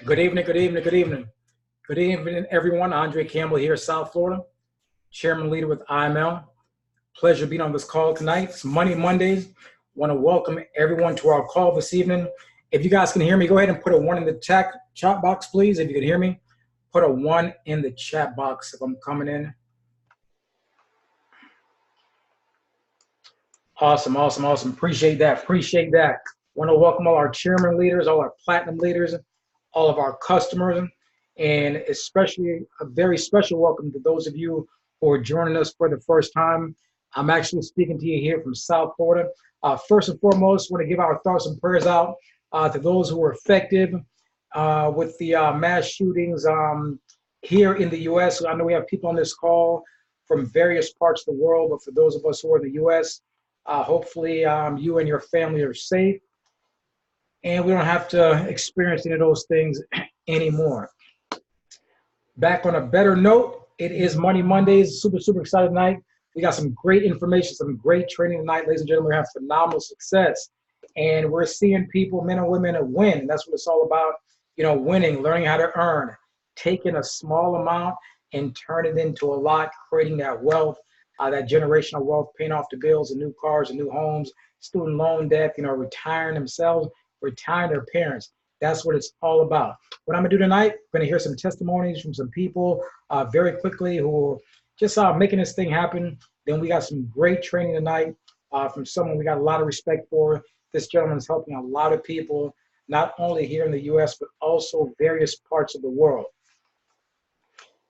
Good evening, good evening, good evening. Good evening, everyone. Andre Campbell here, South Florida, Chairman Leader with IML. Pleasure being on this call tonight. It's Money Mondays. Want to welcome everyone to our call this evening. If you guys can hear me, go ahead and put a 1 in the chat box, please. If you can hear me, put a 1 in the chat box if I'm coming in. Awesome, awesome, awesome. Appreciate that. Appreciate that. Want to welcome all our chairman leaders, all our platinum leaders, all of our customers, and especially a very special welcome to those of you who are joining us for the first time. I'm actually speaking to you here from South Florida. First and foremost, want to give our thoughts and prayers out to those who were affected with the mass shootings here in the U.S. I know we have people on this call from various parts of the world, but for those of us who are in the U.S., hopefully you and your family are safe and we don't have to experience any of those things anymore. Back on a better note, it is Money Mondays. Super excited tonight. We got some great information, some great training tonight, ladies and gentlemen. We have phenomenal success. And we're seeing people, men and women, win. And that's what it's all about, you know, winning, learning how to earn, taking a small amount and turn it into a lot, creating that wealth, that generational wealth, paying off the bills and new cars and new homes, student loan debt, you know, retiring themselves, retiring their parents. That's what it's all about. What I'm gonna do tonight, I'm gonna hear some testimonies from some people very quickly who are just making this thing happen. Then we got some great training tonight from someone we got a lot of respect for. This gentleman is helping a lot of people, not only here in the US, but also various parts of the world.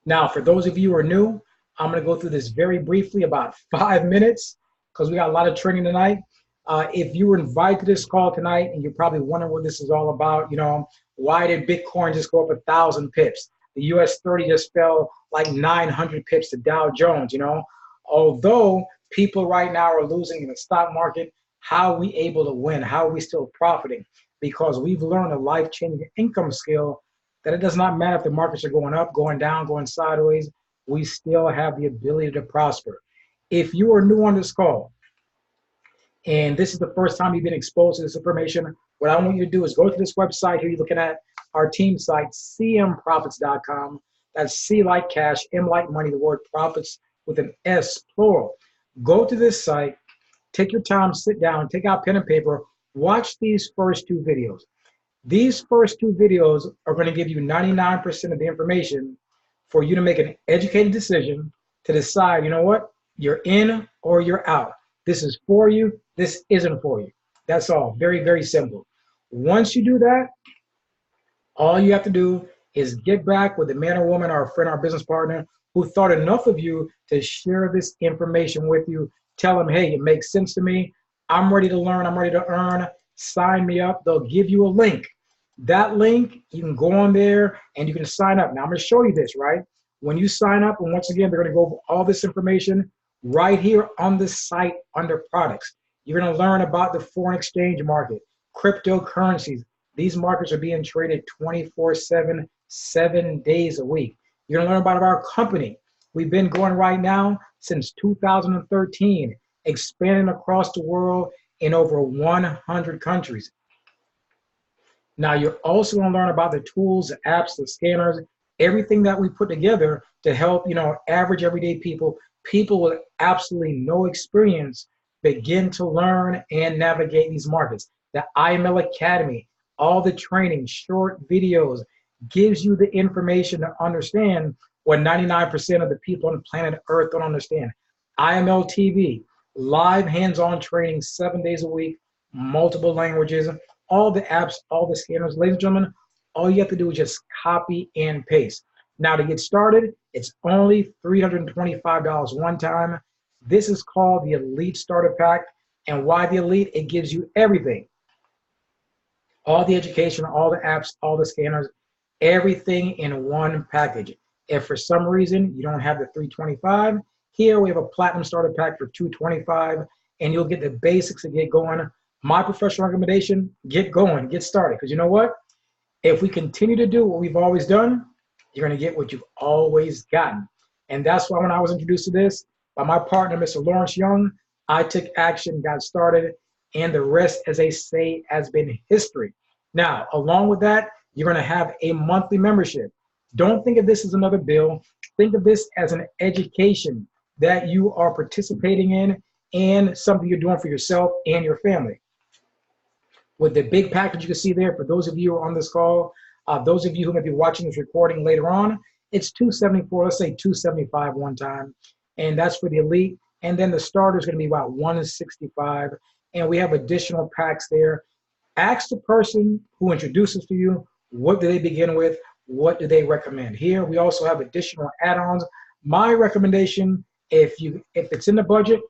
Now, for those of you who are new, I'm gonna go through this very briefly, about 5 minutes, because we got a lot of training tonight. If you were invited to this call tonight and you're probably wondering what this is all about, you know, why did Bitcoin just go up 1,000 pips? The US 30 just fell like 900 pips to Dow Jones, you know? Although people right now are losing in the stock market, how are we able to win? How are we still profiting? Because we've learned a life-changing income skill that it does not matter if the markets are going up, going down, going sideways, we still have the ability to prosper. If you are new on this call, and this is the first time you've been exposed to this information, what I want you to do is go to this website here. You're looking at our team site, cmprofits.com. That's C like cash, M like money, the word profits with an S, plural. Go to this site, take your time, sit down, take out pen and paper, watch these first 2 videos. These first 2 videos are going to give you 99% of the information for you to make an educated decision to decide, you know what, you're in or you're out. This is for you, this isn't for you. That's all, very simple. Once you do that, all you have to do is get back with the man or woman, our friend, our business partner, who thought enough of you to share this information with you. Tell them, hey, it makes sense to me. I'm ready to learn, I'm ready to earn. Sign me up. They'll give you a link. That link, you can go on there and you can sign up. Now I'm gonna show you this, right? When you sign up, and once again, they're gonna go over all this information right here on the site under products. You're gonna learn about the foreign exchange market, cryptocurrencies. These markets are being traded 24/7, 7 days a week. You're gonna learn about our company. We've been going right now since 2013, expanding across the world in over 100 countries. Now you're also gonna learn about the tools, the apps, the scanners, everything that we put together to help, you know, average everyday people with absolutely no experience begin to learn and navigate these markets. The IML Academy, all the training, short videos, gives you the information to understand what 99% of the people on planet Earth don't understand. IML TV, live hands-on training 7 days a week, multiple languages, all the apps, all the scanners. Ladies and gentlemen, all you have to do is just copy and paste. Now to get started, it's only $325 one time. This is called the Elite Starter Pack. And why the Elite? It gives you everything. All the education, all the apps, all the scanners, everything in one package. If for some reason you don't have the $325, here we have a Platinum Starter Pack for $225, and you'll get the basics to get going. My professional recommendation, get going, get started. Because you know what? If we continue to do what we've always done, you're gonna get what you've always gotten. And that's why when I was introduced to this by my partner, Mr. Lawrence Young, I took action, got started, and the rest, as they say, has been history. Now, along with that, You're going to have a monthly membership. Don't think of this as another bill. Think of this as an education that you are participating in and something you're doing for yourself and your family. With the big package you can see there, for those of you who are on this call, those of you who may be watching this recording later on, it's $274, let's say $275 one time, and that's for the elite. And then the starter is going to be about $165, and we have additional packs there. Ask the person who introduces to you, what do they begin with? What do they recommend? Here we also have additional add-ons. My recommendation, if it's in the budget,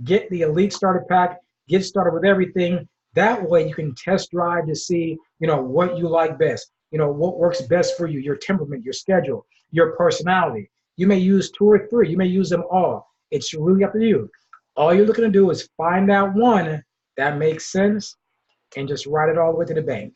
get the elite starter pack, get started with everything. That way you can test drive to see, what you like best, what works best for you, your temperament, your schedule, your personality. You may use 2 or 3, you may use them all. It's really up to you. All you're looking to do is find out one that makes sense and just ride it all the way to the bank.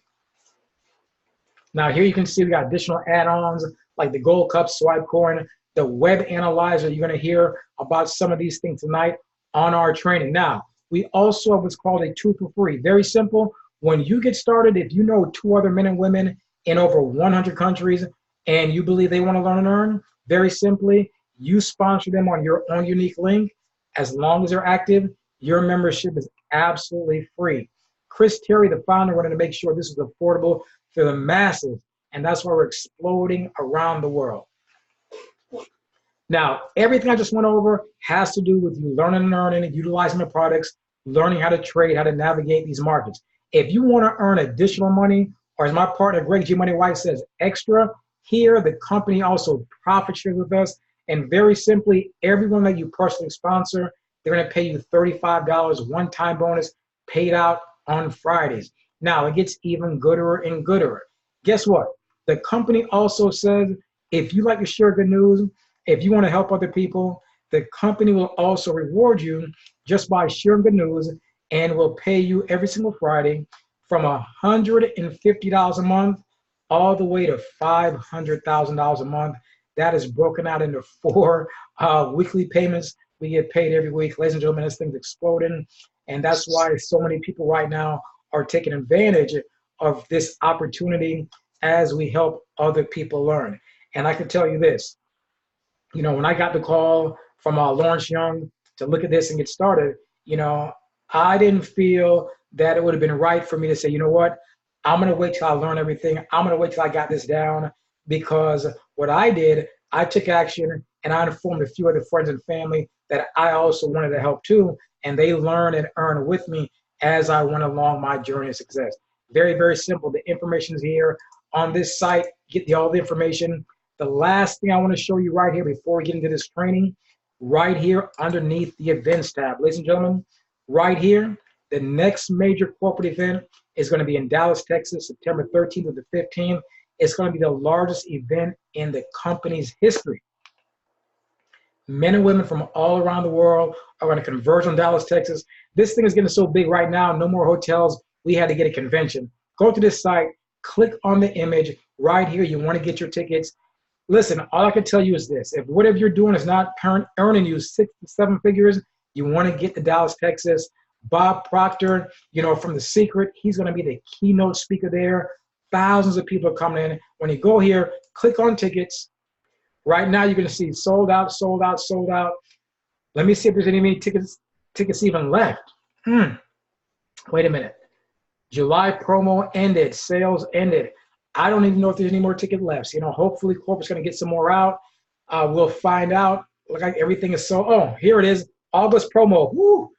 Now here you can see we got additional add-ons like the Gold Cup swipe coin, the web analyzer. You're going to hear about some of these things tonight on our training. Now, we also have what's called a 2 for free. Very simple. When you get started, if you know 2 other men and women in over 100 countries and you believe they want to learn and earn, very simply, you sponsor them on your own unique link. As long as they're active, your membership is absolutely free. Chris Terry, the founder, wanted to make sure this is affordable for the masses, and that's why we're exploding around the world. Now, everything I just went over has to do with you learning and earning, utilizing the products, learning how to trade, how to navigate these markets. If you want to earn additional money, or as my partner Greg G. Money White says, extra, here the company also profit shares with us. And very simply, everyone that you personally sponsor, they're going to pay you $35 one-time bonus paid out on Fridays. Now, it gets even gooder and gooder. Guess what? The company also says, if you like to share good news, if you want to help other people, the company will also reward you just by sharing good news and will pay you every single Friday from $150 a month all the way to $500,000 a month. That is broken out into 4 weekly payments. We get paid every week. Ladies and gentlemen, this thing's exploding. And that's why so many people right now are taking advantage of this opportunity as we help other people learn. And I can tell you this, when I got the call from Lawrence Young to look at this and get started, I didn't feel that it would have been right for me to say, you know what, I'm going to wait till I learn everything. I'm going to wait till I got this down, because what I did, I took action and I informed a few other friends and family that I also wanted to help too. And they learn and earn with me as I went along my journey of success. Very, very simple. The information is here on this site. Get all the information. The last thing I want to show you right here before we get into this training, right here underneath the events tab. Ladies and gentlemen, right here, the next major corporate event is going to be in Dallas, Texas, September 13th to the 15th. It's going to be the largest event in the company's history. Men and women from all around the world are going to converge on Dallas, Texas. This thing is getting so big right now, no more hotels. We had to get a convention. Go to this site, click on the image right here. You want to get your tickets. Listen, all I can tell you is this. If whatever you're doing is not earning you 6 to 7 figures, you want to get to Dallas, Texas. Bob Proctor, from The Secret, he's going to be the keynote speaker there. Thousands of people are coming in. When you go here, click on tickets. Right now, you're going to see sold out, sold out, sold out. Let me see if there's any tickets even left. Wait a minute. July promo ended. Sales ended. I don't even know if there's any more ticket left. Hopefully corporate's going to get some more out. We'll find out. Look like everything is so. Oh, here it is. August promo. Woo!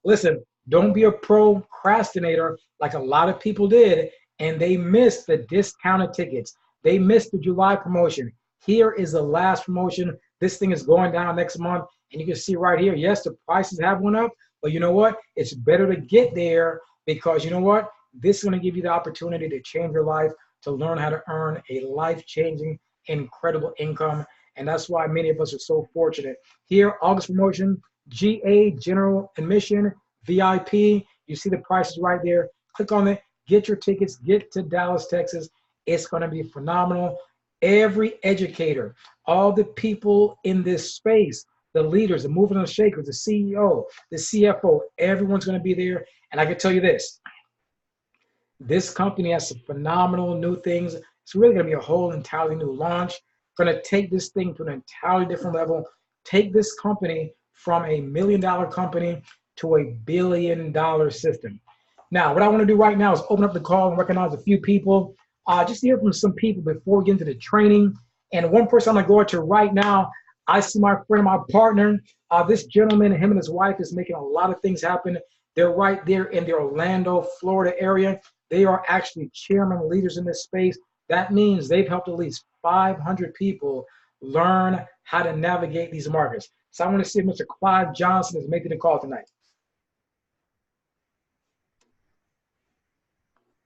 Listen, don't be a procrastinator like a lot of people did, and they missed the discounted tickets. They missed the July promotion. Here is the last promotion. This thing is going down next month, and you can see right here, yes, the prices have went up, but you know what? It's better to get there, because you know what? This is going to give you the opportunity to change your life, to learn how to earn a life-changing, incredible income, and that's why many of us are so fortunate. Here, August promotion, GA, General Admission, VIP. You see the prices right there. Click on it. Get your tickets. Get to Dallas, Texas. It's going to be phenomenal. Every educator, all the people in this space, the leaders, the movers and shakers, the CEO, the CFO, everyone's going to be there. And I can tell you this. This company has some phenomenal new things. It's really going to be a whole entirely new launch. Going to take this thing to an entirely different level. Take this company from $1 million company to $1 billion system. Now, what I want to do right now is open up the call and recognize a few people, just to hear from some people before we get into the training. And one person I'm going to go to right now, I see my friend, my partner. This gentleman, him and his wife, is making a lot of things happen. They're right there in the Orlando, Florida area. They are actually chairman leaders in this space. That means they've helped at least 500 people learn how to navigate these markets. So I want to see if Mr. Clive Johnson is making the call tonight.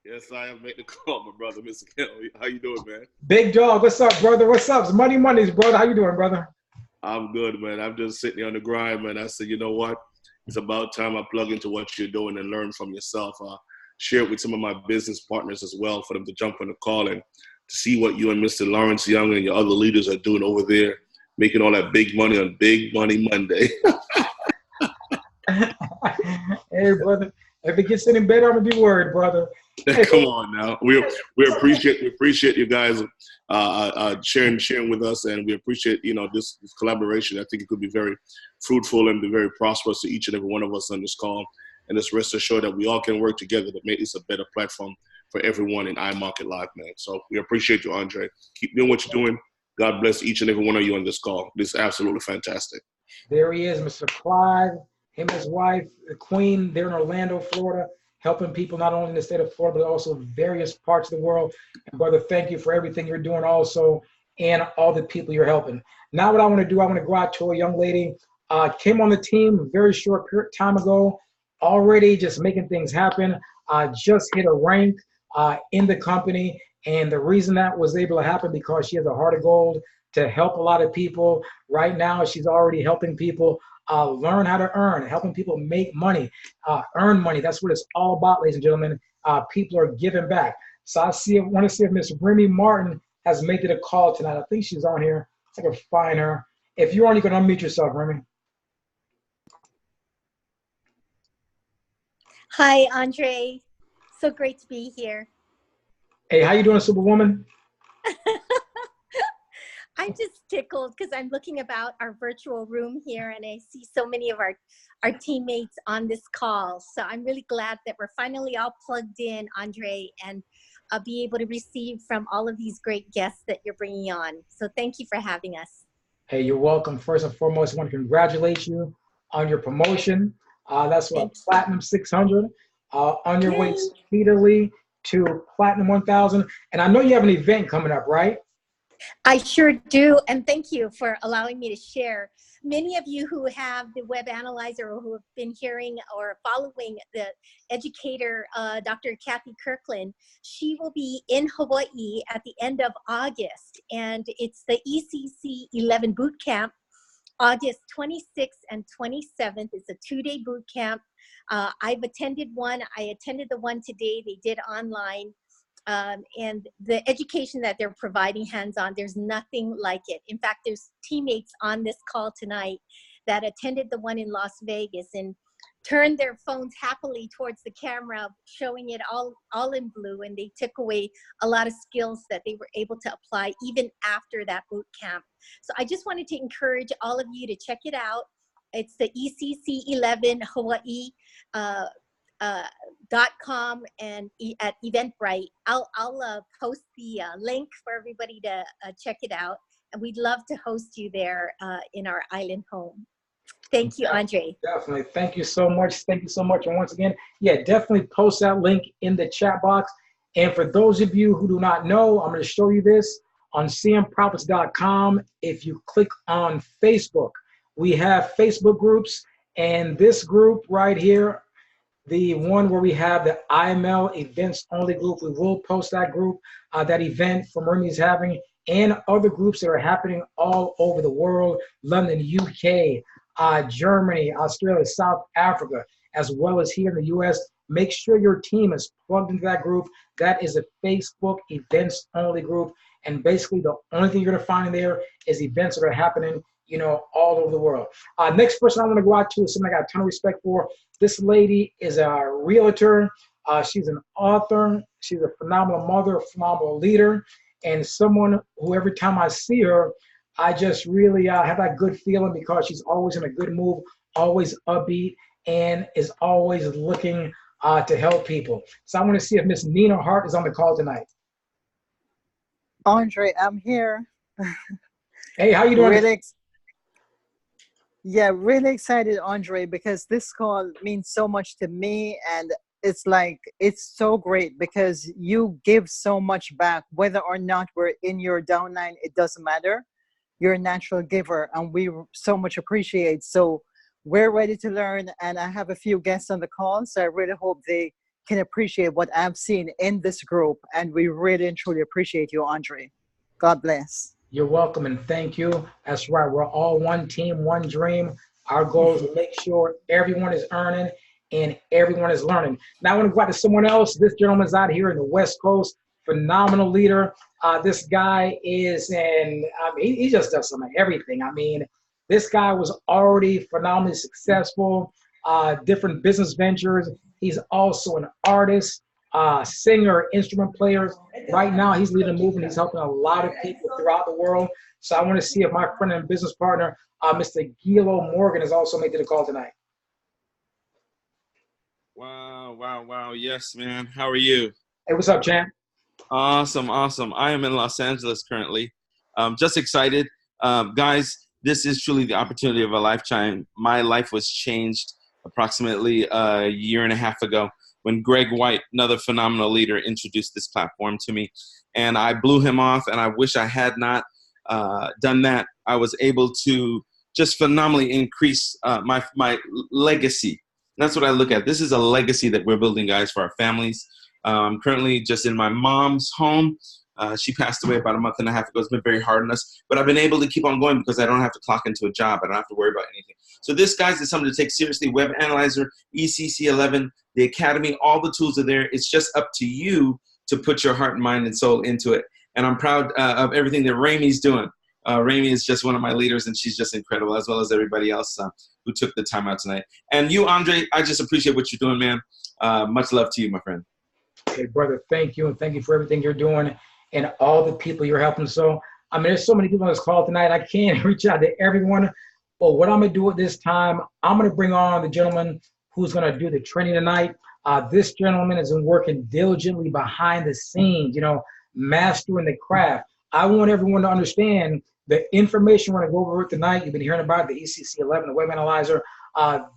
Yes, I am making the call, my brother, Mr. Campbell. How you doing, man? Big dog, what's up, brother? What's up? It's Money Mondays, brother. How you doing, brother? I'm good, man. I'm just sitting here on the grind, man. I said, you know what? It's about time I plug into what you're doing and learn from yourself. Share it with some of my business partners as well for them to jump on the call and to see what you and Mr. Lawrence Young and your other leaders are doing over there, making all that big money on Big Money Monday. Hey, brother. If it gets any better, I'm gonna be worried, brother. Come on now. We appreciate you guys sharing with us, and we appreciate this collaboration. I think it could be very fruitful and be very prosperous to each and every one of us on this call. And just rest assured that we all can work together to make this a better platform for everyone in iMarket Live, man. So we appreciate you, Andre. Keep doing what you're doing. God bless each and every one of you on this call. This is absolutely fantastic. There he is, Mr. Clive. Him and his wife, the Queen, they're in Orlando, Florida, helping people not only in the state of Florida, but also various parts of the world. And brother, thank you for everything you're doing also, and all the people you're helping. Now what I want to do, I want to go out to a young lady, came on the team a very short time ago, already just making things happen, just hit a rank in the company. And the reason that was able to happen because she has a heart of gold to help a lot of people. Right now, she's already helping people learn how to earn, helping people make money, earn money. That's what it's all about, ladies and gentlemen. People are giving back. So I want to see if Miss Remy Martin has made it a call tonight. I think she's on here. If I can find her. If you're on, you can unmute yourself, Remy. Hi, Andre. So great to be here. Hey, how you doing, Superwoman? I'm just tickled because I'm looking about our virtual room here and I see so many of our teammates on this call. So I'm really glad that we're finally all plugged in, Andre, and be able to receive from all of these great guests that you're bringing on. So thank you for having us. Hey, you're welcome. First and foremost, I want to congratulate you on your promotion. That's what, Platinum 600, on your way speedily to Platinum 1000. And I know you have an event coming up, right? I sure do, and thank you for allowing me to share. Many of you who have the web analyzer or who have been hearing or following the educator, Dr. Kathy Kirkland, she will be in Hawaii at the end of August, and it's the ECC 11 boot camp, August 26th and 27th. It's a 2-day boot camp. I've attended one. I attended the one today. They did online. And the education that they're providing hands-on, there's nothing like it. In fact, there's teammates on this call tonight that attended the one in Las Vegas and turned their phones happily towards the camera, showing it all in blue, and they took away a lot of skills that they were able to apply even after that boot camp. So I just wanted to encourage all of you to check it out. It's the ECC 11 Hawaii .com and at Eventbrite. I'll post the link for everybody to check it out, and we'd love to host you there in our island home. Thank you, Andre. Definitely. Thank you so much. Thank you so much. And once again, yeah, definitely post that link in the chat box. And for those of you who do not know, I'm going to show you this on cmprofits.com. If you click on Facebook, we have Facebook groups, and this group right here, the one where we have the IML events only group, we will post that group, that event from Remy's having, and other groups that are happening all over the world, London, UK, Germany, Australia, South Africa, as well as here in the US. Make sure your team is plugged into that group. That is a Facebook events only group. And basically the only thing you're gonna find in there is events that are happening, you know, all over the world. Next person I want to go out to is someone I got a ton of respect for. This lady is a realtor. She's an author. She's a phenomenal mother, a phenomenal leader, and someone who every time I see her, I just really have that good feeling because she's always in a good mood, always upbeat, and is always looking to help people. So I want to see if Miss Nina Hart is on the call tonight. Andre, I'm here. Hey, how you doing? Really excited, Andre, because this call means so much to me, and it's so great because you give so much back. Whether or not we're in your downline, it doesn't matter. You're a natural giver, and we so much appreciate. So we're ready to learn, and I have a few guests on the call, so I really hope they can appreciate what I've seen in this group, and we really and truly appreciate you, Andre. God bless. You're welcome, and thank you. That's right. We're all one team, one dream. Our goal is to make sure everyone is earning and everyone is learning. Now I want to go out to someone else. This gentleman's out here in the West Coast, phenomenal leader. This guy is he just does some of everything. I mean, this guy was already phenomenally successful, different business ventures. He's also an artist, singer, instrument player. Right now, he's leading a movement. He's helping a lot of people throughout the world. So I want to see if my friend and business partner, Mr. Gilo Morgan, is also making the call tonight. Wow. Yes, man. How are you? Hey, what's up, champ? Awesome. I am in Los Angeles currently. Just excited. Guys, this is truly the opportunity of a lifetime. My life was changed approximately a year and a half ago when Greg White, another phenomenal leader, introduced this platform to me. And I blew him off, and I wish I had not done that. I was able to just phenomenally increase my legacy. That's what I look at. This is a legacy that we're building, guys, for our families. I'm currently just in my mom's home. She passed away about a month and a half ago. It's been very hard on us, but I've been able to keep on going because I don't have to clock into a job. I don't have to worry about anything. So this, guys, is something to take seriously. Web Analyzer, ECC11, the Academy, all the tools are there. It's just up to you to put your heart, mind, and soul into it. And I'm proud of everything that Ramey's doing. Ramey is just one of my leaders, and she's just incredible, as well as everybody else who took the time out tonight. And you, Andre, I just appreciate what you're doing, man. Much love to you, my friend. Hey, brother, thank you, and thank you for everything you're doing and all the people you're helping. So, I mean, there's so many people on this call tonight. I can't reach out to everyone, but what I'm going to do at this time, I'm going to bring on the gentleman who's going to do the training tonight. This gentleman has been working diligently behind the scenes, mastering the craft. I want everyone to understand the information we're going to go over tonight. You've been hearing about the ECC11, the Web Analyzer.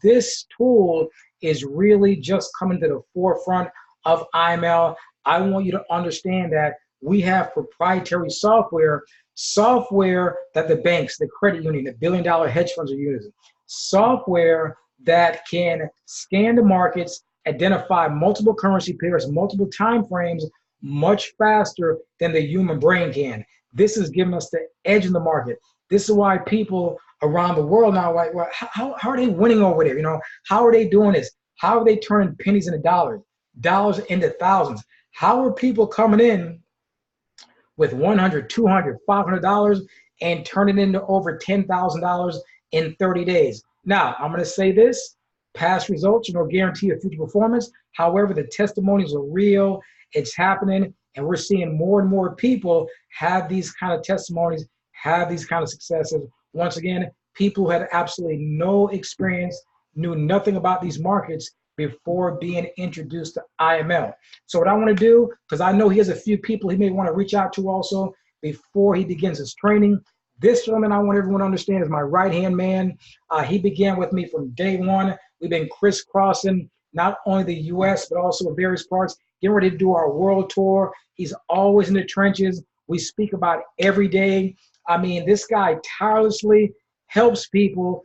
This tool is really just coming to the forefront of IML. I want you to understand that we have proprietary software that the banks, the credit union, the billion-dollar hedge funds are using, software that can scan the markets, identify multiple currency pairs, multiple time frames much faster than the human brain can. This is giving us the edge in the market. This is why people around the world now are like, well, how are they winning over there? How are they doing this? How are they turning pennies into dollars, dollars into thousands? How are people coming in with $100, $200, $500 and turning into over $10,000 in 30 days? Now, I'm going to say this, past results, guarantee a future performance. However, the testimonies are real. It's happening, and we're seeing more and more people have these kind of testimonies, have these kind of successes. Once again, people who had absolutely no experience, knew nothing about these markets before being introduced to IML. So what I want to do, because I know he has a few people he may want to reach out to also before he begins his training. This gentleman I want everyone to understand is my right-hand man. He began with me from day one. We've been crisscrossing not only the U.S., but also various parts, getting ready to do our world tour. He's always in the trenches. We speak about every day. I mean, this guy tirelessly helps people.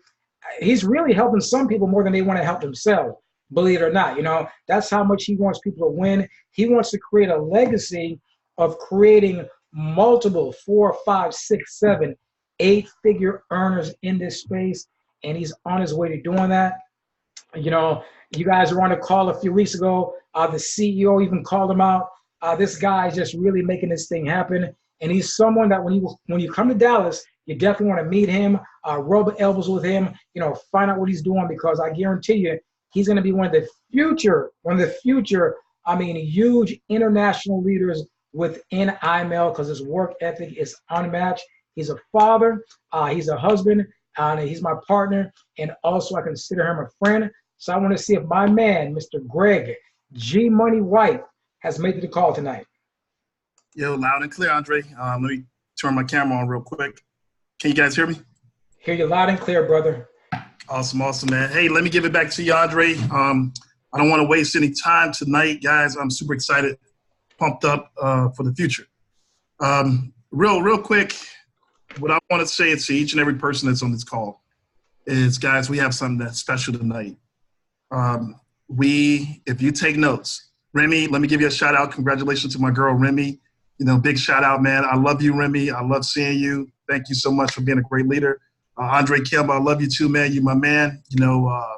He's really helping some people more than they want to help themselves, believe it or not. That's how much he wants people to win. He wants to create a legacy of creating multiple 4, 5, 6, 7, 8-figure earners in this space, and he's on his way to doing that. You guys were on a call a few weeks ago. The CEO even called him out. This guy is just really making this thing happen, and he's someone that when you come to Dallas, you definitely want to meet him, rub elbows with him, find out what he's doing, because I guarantee you, he's going to be one of the future I mean, huge international leaders within IML because his work ethic is unmatched. He's a father, he's a husband, he's my partner, and also I consider him a friend. So I want to see if my man, Mr. Greg G Money White, has made the call tonight. Yo, loud and clear, Andre. Let me turn my camera on real quick. Can you guys hear me? Hear you loud and clear, brother. Awesome, man. Hey, let me give it back to you, Andre. I don't want to waste any time tonight, guys. I'm super excited, pumped up for the future. Real quick, what I want to say to each and every person that's on this call is, guys, we have something that's special tonight. If you take notes, Remy, let me give you a shout out. Congratulations to my girl, Remy. Big shout out, man. I love you, Remy. I love seeing you. Thank you so much for being a great leader. Andre Campbell, I love you too, man. You're my man, my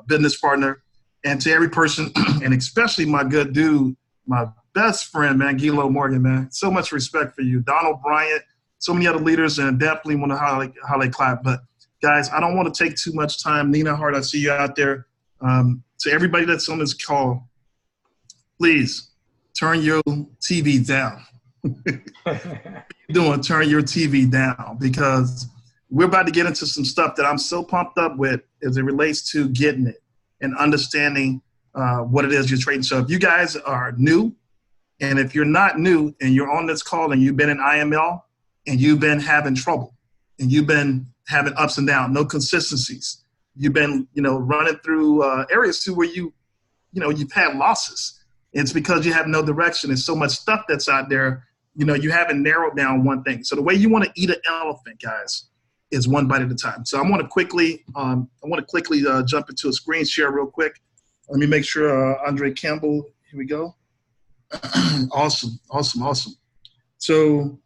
business partner. And to every person, and especially my good dude, my best friend, man, Gilo Morgan, man. So much respect for you. Donald Bryant, so many other leaders, and definitely want to highlight clap. But, guys, I don't want to take too much time. Nina Hart, I see you out there. To everybody that's on this call, please turn your TV down. What are you doing? Turn your TV down, because we're about to get into some stuff that I'm so pumped up with as it relates to getting it and understanding what it is you're trading. So if you guys are new, and if you're not new and you're on this call and you've been in IML and you've been having trouble and you've been having ups and downs, no consistencies, you've been, running through areas too where you've had losses. It's because you have no direction. There's so much stuff that's out there, you haven't narrowed down one thing. So the way you want to eat an elephant, guys, is one bite at a time. So I want to quickly jump into a screen share real quick. Let me make sure Andre Campbell, here we go. Awesome. So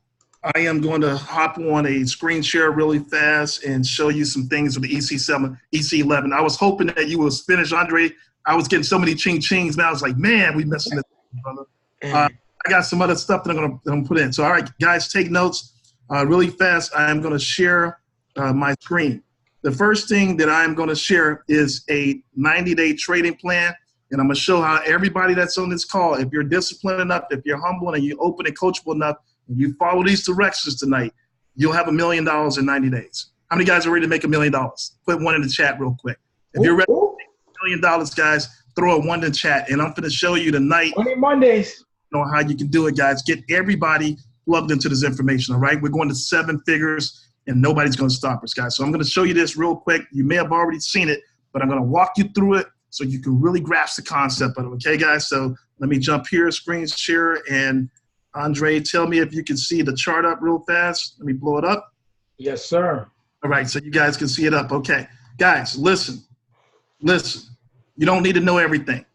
I am going to hop on a screen share really fast and show you some things with the EC7, EC11. I was hoping that you was finished, Andre. I was getting so many ching-chings, man. I was like, man, we messing this up, brother. I got some other stuff that I'm gonna put in. So, all right, guys, take notes really fast. I am going to share my screen. The first thing that I'm going to share is a 90-day trading plan, and I'm going to show how everybody that's on this call, if you're disciplined enough, if you're humble and you're open and coachable enough, and you follow these directions tonight, you'll have $1 million in 90 days. How many guys are ready to make $1 million? Put one in the chat real quick. If you're ready to make $1 million, guys, throw a one in the chat, and I'm going to show you tonight. Mondays. How you can do it, guys. Get everybody plugged into this information, all right? We're going to 7 figures, and nobody's going to stop us, guys. So I'm going to show you this real quick. You may have already seen it, but I'm going to walk you through it so you can really grasp the concept of it, okay, guys? So let me jump here, screen share, and Andre, tell me if you can see the chart up real fast. Let me blow it up. Yes, sir. All right, so you guys can see it up. Okay. Guys, listen. You don't need to know everything.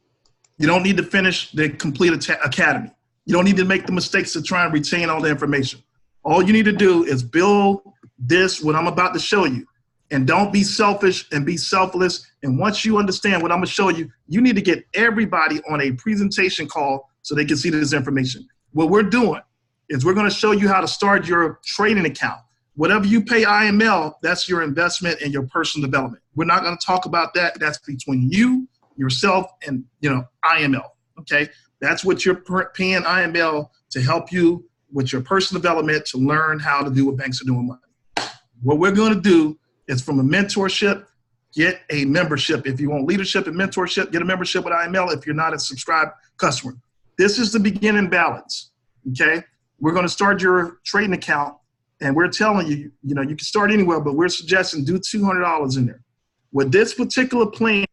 You don't need to finish the complete academy. You don't need to make the mistakes to try and retain all the information. All you need to do is build this, what I'm about to show you. And don't be selfish and be selfless. And once you understand what I'm going to show you, you need to get everybody on a presentation call so they can see this information. What we're doing is we're going to show you how to start your trading account. Whatever you pay IML, that's your investment and your personal development. We're not going to talk about that. That's between you, yourself, and IML. Okay, that's what you're paying IML to help you with your personal development, to learn how to do what banks are doing money. What we're going to do is, from a mentorship, get a membership. If you want leadership and mentorship, get a membership with IML. If you're not a subscribed customer, this is the beginning balance. Okay, we're going to start your trading account, and we're telling you, you can start anywhere, but we're suggesting do $200 in there. With this particular plan,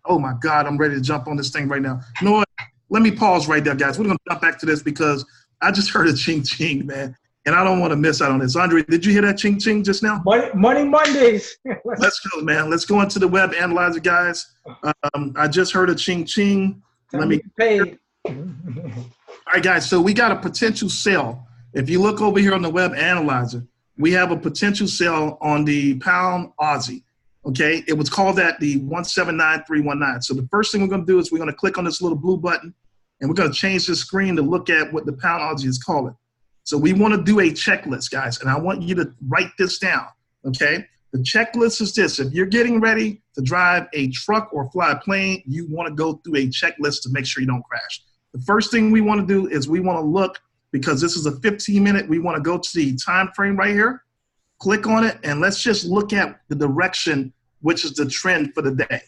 oh my God, I'm ready to jump on this thing right now. You know what? Let me pause right there, guys. We're going to jump back to this because I just heard a ching ching, man, and I don't want to miss out on this. Andre, did you hear that ching ching just now? Money Mondays. Let's go, man. Let's go into the web analyzer, guys. I just heard a ching ching. Let me pay. All right, guys. So we got a potential sale. If you look over here on the web analyzer, we have a potential sale on the pound Aussie. Okay, it was called that the 179319. So the first thing we're going to do is we're going to click on this little blue button, and we're going to change the screen to look at what the pound Aussie is calling. So we want to do a checklist, guys, and I want you to write this down. Okay, The checklist is this. If you're getting ready to drive a truck or fly a plane, you want to go through a checklist to make sure you don't crash. The first thing we want to do is we want to look, because this is a 15-minute, we want to go to the time frame right here, click on it, and let's just look at the direction, which is the trend for the day.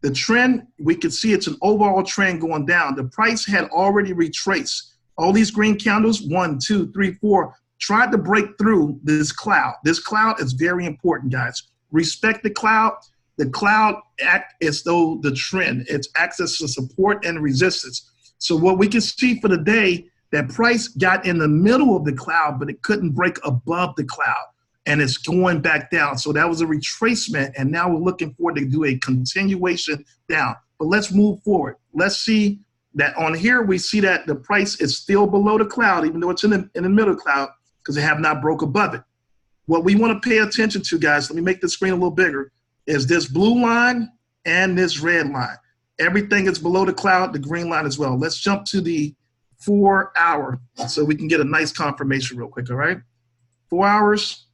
The trend, we can see it's an overall trend going down. The price had already retraced. All these green candles, 1, 2, 3, 4, tried to break through this cloud. This cloud is very important, guys. Respect the cloud. The cloud acts as though the trend. It acts as a support and resistance. So what we can see for the day, that price got in the middle of the cloud, but it couldn't break above the cloud, and it's going back down. So that was a retracement, and now we're looking forward to do a continuation down. But let's move forward. Let's see that on here, we see that the price is still below the cloud, even though it's in the middle cloud, because they have not broke above it. What we want to pay attention to, guys, let me make the screen a little bigger, is this blue line and this red line. Everything is below the cloud, the green line as well. Let's jump to the 4 hour so we can get a nice confirmation real quick, all right? 4 hours.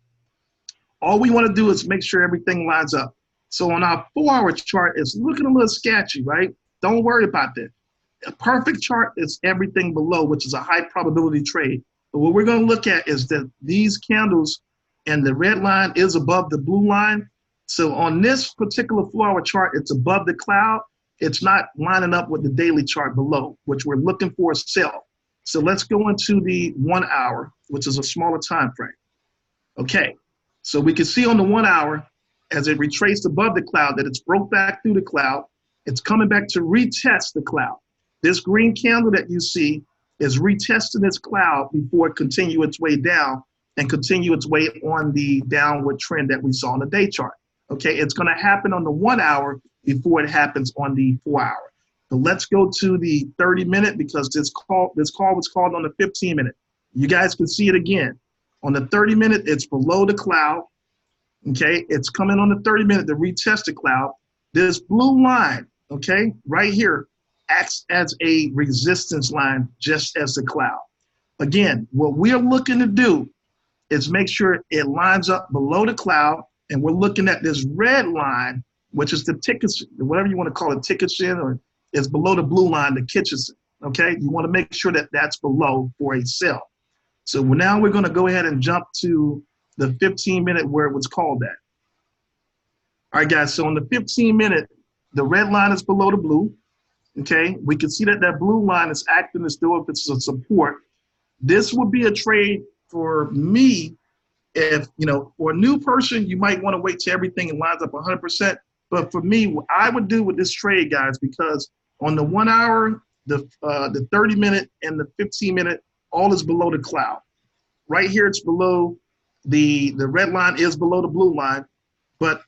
All we want to do is make sure everything lines up. So on our 4 hour chart, it's looking a little sketchy, right? Don't worry about that. A perfect chart is everything below, which is a high probability trade. But what we're going to look at is that these candles and the red line is above the blue line. So on this particular 4 hour chart, it's above the cloud. It's not lining up with the daily chart below, which we're looking for a sell. So let's go into the 1 hour, which is a smaller time frame. Okay, so we can see on the 1 hour, as it retraced above the cloud, that it's broke back through the cloud. It's coming back to retest the cloud. This green candle that you see is retesting this cloud before it continue its way down and continue its way on the downward trend that we saw on the day chart. Okay, it's going to happen on the 1 hour before it happens on the 4 hour. So let's go to the 30-minute, because this call was called on the 15-minute. You guys can see it again. On the 30-minute, it's below the cloud. Okay, it's coming on the 30-minute to retest the cloud. This blue line, okay, right here, acts as a resistance line just as the cloud. Again, what we're looking to do is make sure it lines up below the cloud, and we're looking at this red line, which is the ticket, whatever you want to call it, ticket sin, or is below the blue line, the kitchen. Okay, you want to make sure that that's below for a sell. So now we're going to go ahead and jump to the 15-minute where it was called at. All right, guys, so on the 15-minute, the red line is below the blue. Okay, we can see that that blue line is acting as though if it's a support. This would be a trade for me. If, you know, for a new person, you might want to wait till everything lines up 100%. But for me, what I would do with this trade, guys, because on the 1 hour, the 30-minute and the 15-minute, all is below the cloud. Right here, it's below the red line is below the blue line. But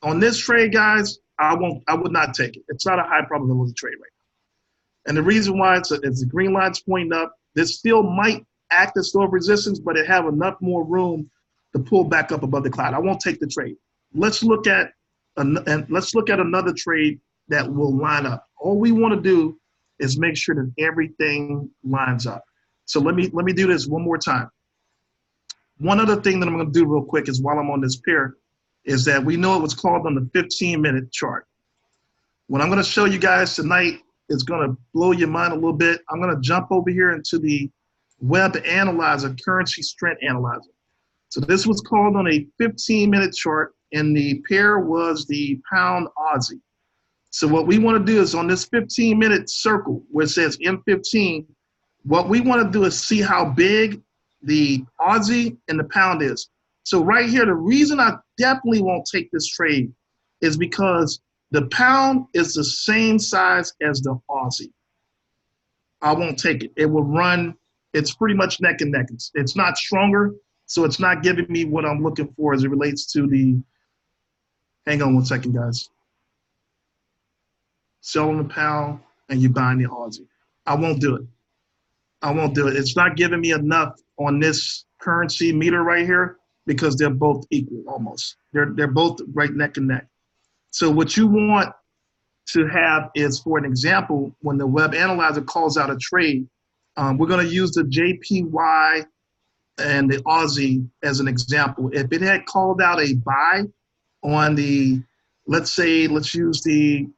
on this trade, guys, I would not take it. It's not a high probability trade right now. And the reason why it's the green line's pointing up, this still might act as though resistance, but it have enough more room to pull back up above the cloud. I won't take the trade. Let's look at another trade that will line up. All we want to do is make sure that everything lines up. So let me do this one more time. One other thing that I'm going to do real quick is, while I'm on this pair, is that we know it was called on the 15-minute chart. What I'm going to show you guys tonight is going to blow your mind a little bit. I'm going to jump over here into the web analyzer, currency strength analyzer. So this was called on a 15-minute chart, and the pair was the pound Aussie. So what we want to do is on this 15-minute circle where it says M15, what we want to do is see how big the Aussie and the pound is. So right here, the reason I definitely won't take this trade is because the pound is the same size as the Aussie. I won't take it. It will run, it's pretty much neck and neck. It's not stronger, so it's not giving me what I'm looking for as it relates to the, hang on one second, guys. Selling the pound and you buying the Aussie. I won't do it. I won't do it. It's not giving me enough on this currency meter right here, because they're both equal almost. They're both right neck and neck. So what you want to have is, for an example, when the web analyzer calls out a trade, we're going to use the JPY and the Aussie as an example. If it had called out a buy on the, let's use the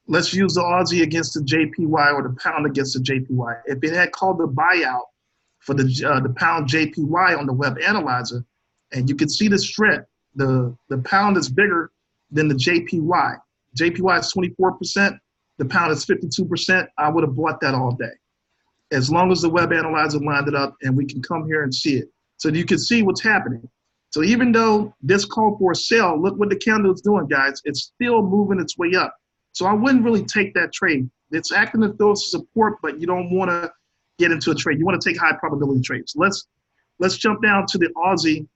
Aussie against the JPY or the pound against the JPY. If it had called the buyout for the pound JPY on the web analyzer, and you can see the strength, the pound is bigger than the JPY. JPY is 24%, the pound is 52%. I would have bought that all day, as long as the web analyzer lined it up and we can come here and see it. So you can see what's happening. So even though this called for a sell, look what the candle is doing, guys. It's still moving its way up. So I wouldn't really take that trade. It's acting as though it's support, but you don't want to get into a trade. You want to take high probability trades. Let's jump down to the Aussie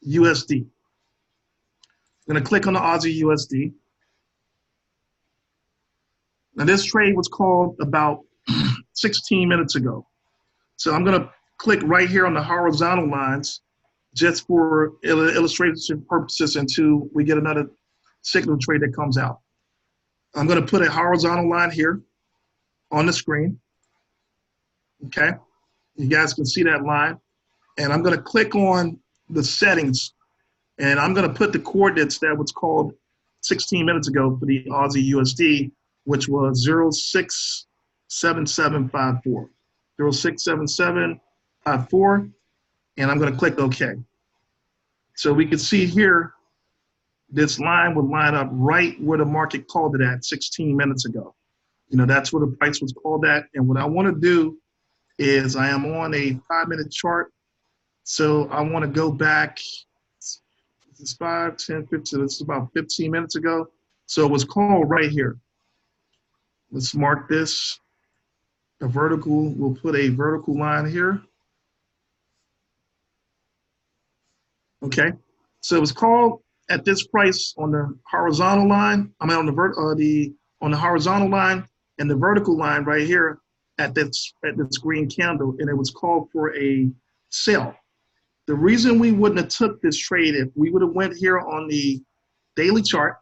USD. I'm going to click on the Aussie USD. Now this trade was called about 16 minutes ago. So I'm going to click right here on the horizontal lines just for illustration purposes until we get another signal trade that comes out. I'm going to put a horizontal line here on the screen. Okay, you guys can see that line. And I'm going to click on the settings, and I'm going to put the coordinates that was called 16 minutes ago for the Aussie USD, which was 067754. 067754, and I'm going to click OK. So we can see here, this line would line up right where the market called it at 16 minutes ago. You know, that's where the price was called at. And what I want to do is I am on a 5-minute chart. So I want to go back, this is 5, 10, 15, this is about 15 minutes ago. So it was called right here. Let's mark this a vertical. We'll put a vertical line here. Okay, so it was called at this price on the horizontal line. I mean on the horizontal line and the vertical line right here at this green candle, and it was called for a sell. The reason we wouldn't have took this trade, if we would have went here on the daily chart.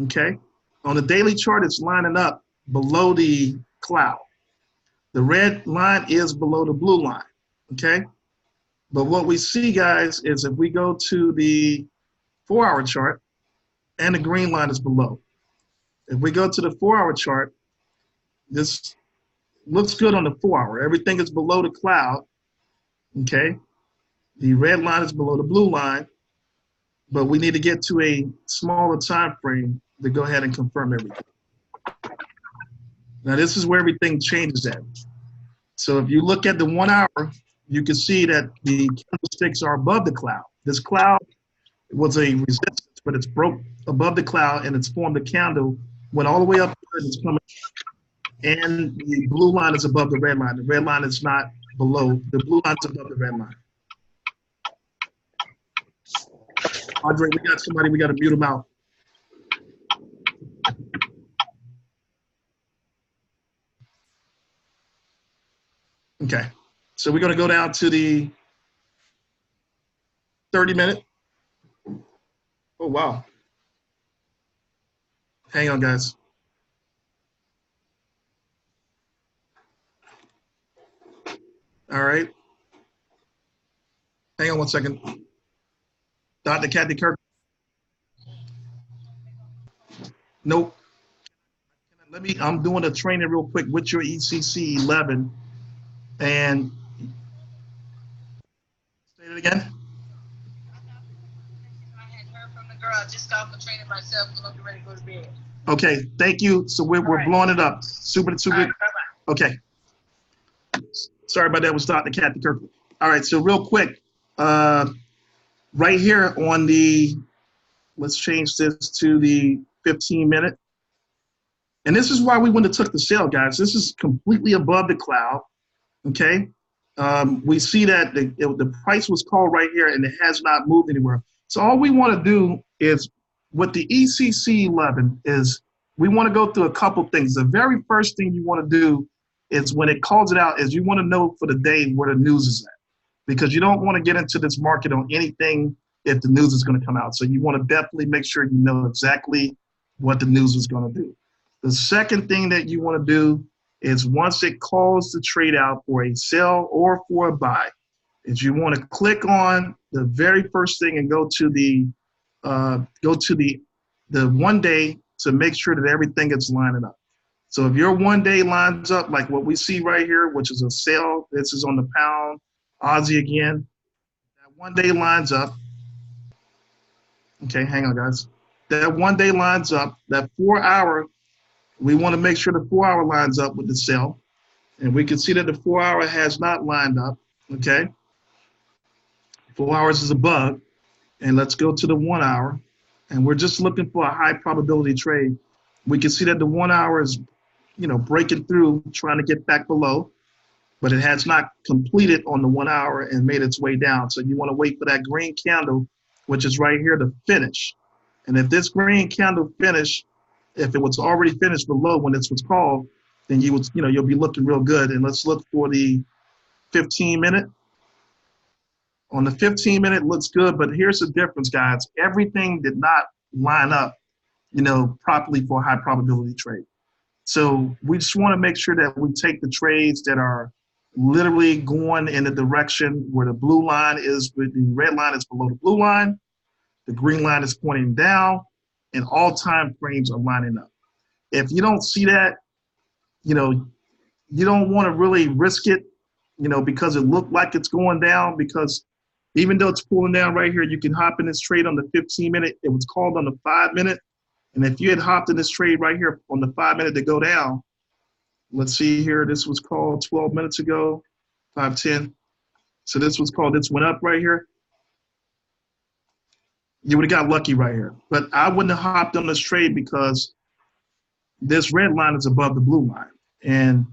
Okay, on the daily chart, it's lining up below the cloud. The red line is below the blue line. Okay. But what we see, guys, is if we go to the 4-hour chart, and the green line is below. If we go to the 4-hour chart, this looks good on the 4-hour. Everything is below the cloud, okay? The red line is below the blue line, but we need to get to a smaller time frame to go ahead and confirm everything. Now, this is where everything changes at. So if you look at the 1 hour, you can see that the candlesticks are above the cloud. This cloud was a resistance, but it's broke above the cloud and it's formed a candle, went all the way up here and it's coming, and the blue line is above the red line. The red line is not below, the blue line is above the red line. Andre, we got somebody, we got to mute him out. Okay. So we're going to go down to the 30-minute. Oh, wow. Hang on, guys. All right. Hang on one second. Dr. Kathy Kirk. Nope. I'm doing a training real quick with your ECC 11. And say it again. I had heard from the girl. I just got off the training myself. I'm getting ready to go to bed. Okay, thank you. So we're blowing it up. Super. Right, Okay. Sorry about that. Was Dr. Kathy Kirkland. All right. So real quick, right here on the, let's change this to the 15-minute. And this is why we wouldn't have took the sale, guys. This is completely above the cloud. Okay. We see that the price was called right here and it has not moved anywhere. So all we want to do is with the ECC 11 is we want to go through a couple things. The very first thing you want to do is when it calls it out is you want to know for the day where the news is at, because you don't want to get into this market on anything if the news is going to come out. So you want to definitely make sure you know exactly what the news is going to do. The second thing that you want to do is once it calls the trade out for a sell or for a buy, is you want to click on the very first thing and go to the 1 day to make sure that everything is lining up. So if your 1 day lines up like what we see right here, which is a sell, this is on the pound Aussie again. That 1 day lines up. Okay, hang on, guys. That 1 day lines up. That 4 hour, we want to make sure the 4 hour lines up with the sell. And we can see that the 4 hour has not lined up. Okay. 4 hours is above. And let's go to the 1 hour. And we're just looking for a high probability trade. We can see that the 1 hour is, breaking through, trying to get back below, but it has not completed on the 1 hour and made its way down. So you want to wait for that green candle, which is right here, to finish. And if this green candle finish, if it was already finished below when this was called, then you'll be looking real good. And let's look for the 15-minute. On the 15-minute looks good, but here's the difference, guys. Everything did not line up, properly for a high probability trade. So we just want to make sure that we take the trades that are literally going in the direction where the blue line is, the red line is below the blue line, the green line is pointing down, and all time frames are lining up. If you don't see that, you don't want to really risk it, because it looked like it's going down, because even though it's pulling down right here, you can hop in this trade on the 15-minute. It was called on the 5-minute. And if you had hopped in this trade right here on the 5-minute to go down, let's see here, this was called 12 minutes ago, 5:10. So this was called, this went up right here. You would have got lucky right here. But I wouldn't have hopped on this trade because this red line is above the blue line. And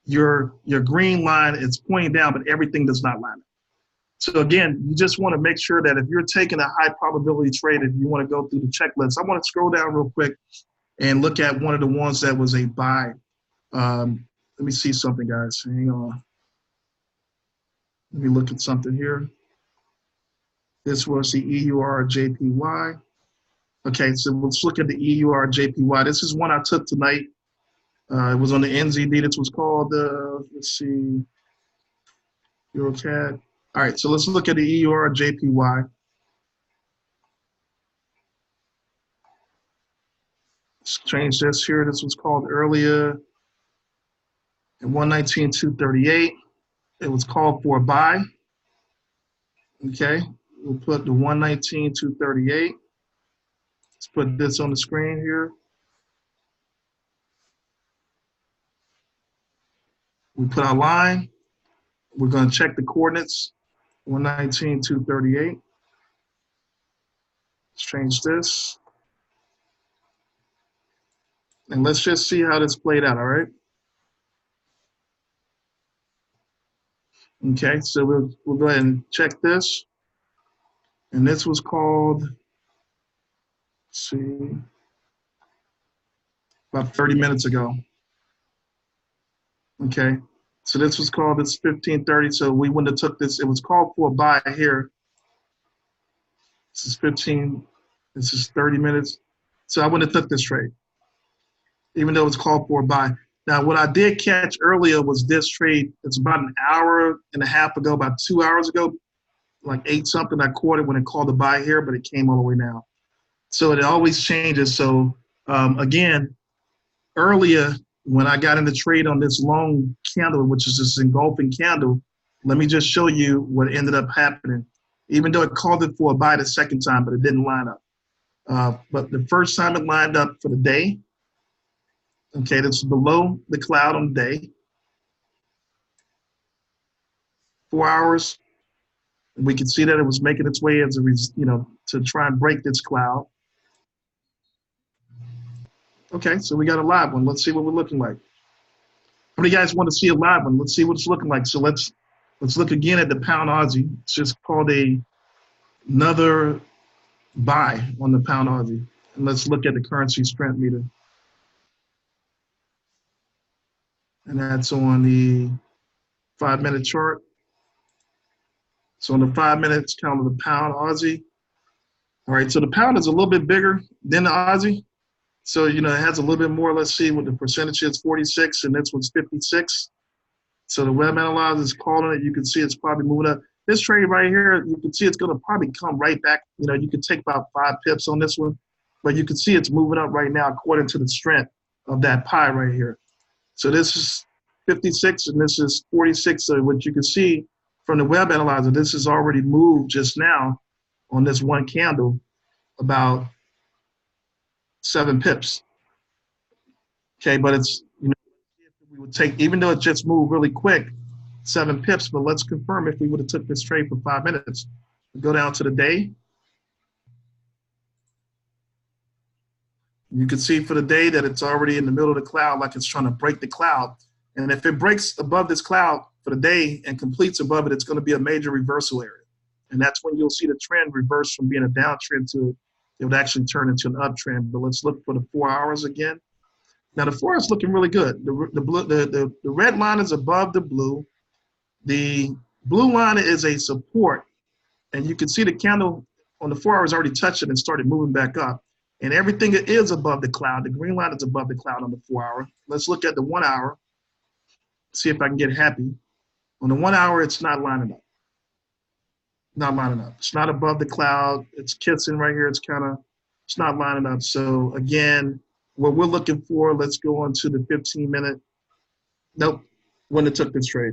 your green line is pointing down, but everything does not line up. So again, you just want to make sure that if you're taking a high probability trade, if you want to go through the checklist, I want to scroll down real quick and look at one of the ones that was a buy. Let me see something, guys. Hang on. Let me look at something here. This was the EUR-JPY. Okay, so let's look at the EUR-JPY. This is one I took tonight. It was on the NZD. This was called, let's see, EuroCAD. All right, so let's look at the EUR-JPY. Let's change this here. This was called earlier at 119.238. It was called for a buy. Okay, we'll put the 119.238. Let's put this on the screen here. We put our line. We're going to check the coordinates. 119.238. Let's change this. And let's just see how this played out, all right? Okay, so we'll go ahead and check this. And this was called, let's see, about 30 minutes ago. Okay, so this was called, it's 15:30, so we wouldn't have took this. It was called for a buy here. This is 15, this is 30 minutes. So I wouldn't have took this trade, even though it's called for a buy. Now, what I did catch earlier was this trade. It's about an hour and a half ago, about 2 hours ago, like 8 something. I caught it when it called a buy here, but it came all the way down. So it always changes. So again, earlier when I got in the trade on this long candle, which is this engulfing candle, let me just show you what ended up happening. Even though it called it for a buy the second time, but it didn't line up. But the first time it lined up for the day, okay, that's below the cloud on the day. 4 hours, we could see that it was making its way as a, to try and break this cloud. Okay, so we got a live one. Let's see what we're looking like. How many guys want to see a live one? Let's see what it's looking like. So let's look again at the pound Aussie. It's just called another buy on the pound Aussie. And let's look at the currency strength meter. And that's on the 5-minute chart. So on the 5 minutes, count of the pound Aussie. All right, so the pound is a little bit bigger than the Aussie. So, you know, it has a little bit more. Let's see what the percentage is, 46, and this one's 56. So the web analyzer is calling it. You can see it's probably moving up. This trade right here, you can see it's going to probably come right back. You know, you could take about 5 pips on this one, but you can see it's moving up right now according to the strength of that pie right here. So this is 56 and this is 46. So what you can see from the web analyzer, this has already moved just now on this one candle about 7 pips. Okay, but it's, you know, we would take, even though it just moved really quick, 7 pips, but let's confirm if we would have took this trade for 5 minutes. We go down to the day. You can see for the day that it's already in the middle of the cloud, like it's trying to break the cloud. And if it breaks above this cloud for the day and completes above it, it's going to be a major reversal area. And that's when you'll see the trend reverse from being a downtrend to it would actually turn into an uptrend. But let's look for the 4 hours again. Now the 4 is looking really good. The red line is above the blue. The blue line is a support. And you can see the candle on the 4 hours already touched it and started moving back up. And everything is above the cloud. The green line is above the cloud on the 4 hour. Let's look at the 1 hour. See if I can get happy. On the 1 hour, it's not lining up. Not lining up. It's not above the cloud. It's kissing right here. It's not lining up. So again, what we're looking for, let's go on to the 15-minute. Nope, when it took this trade.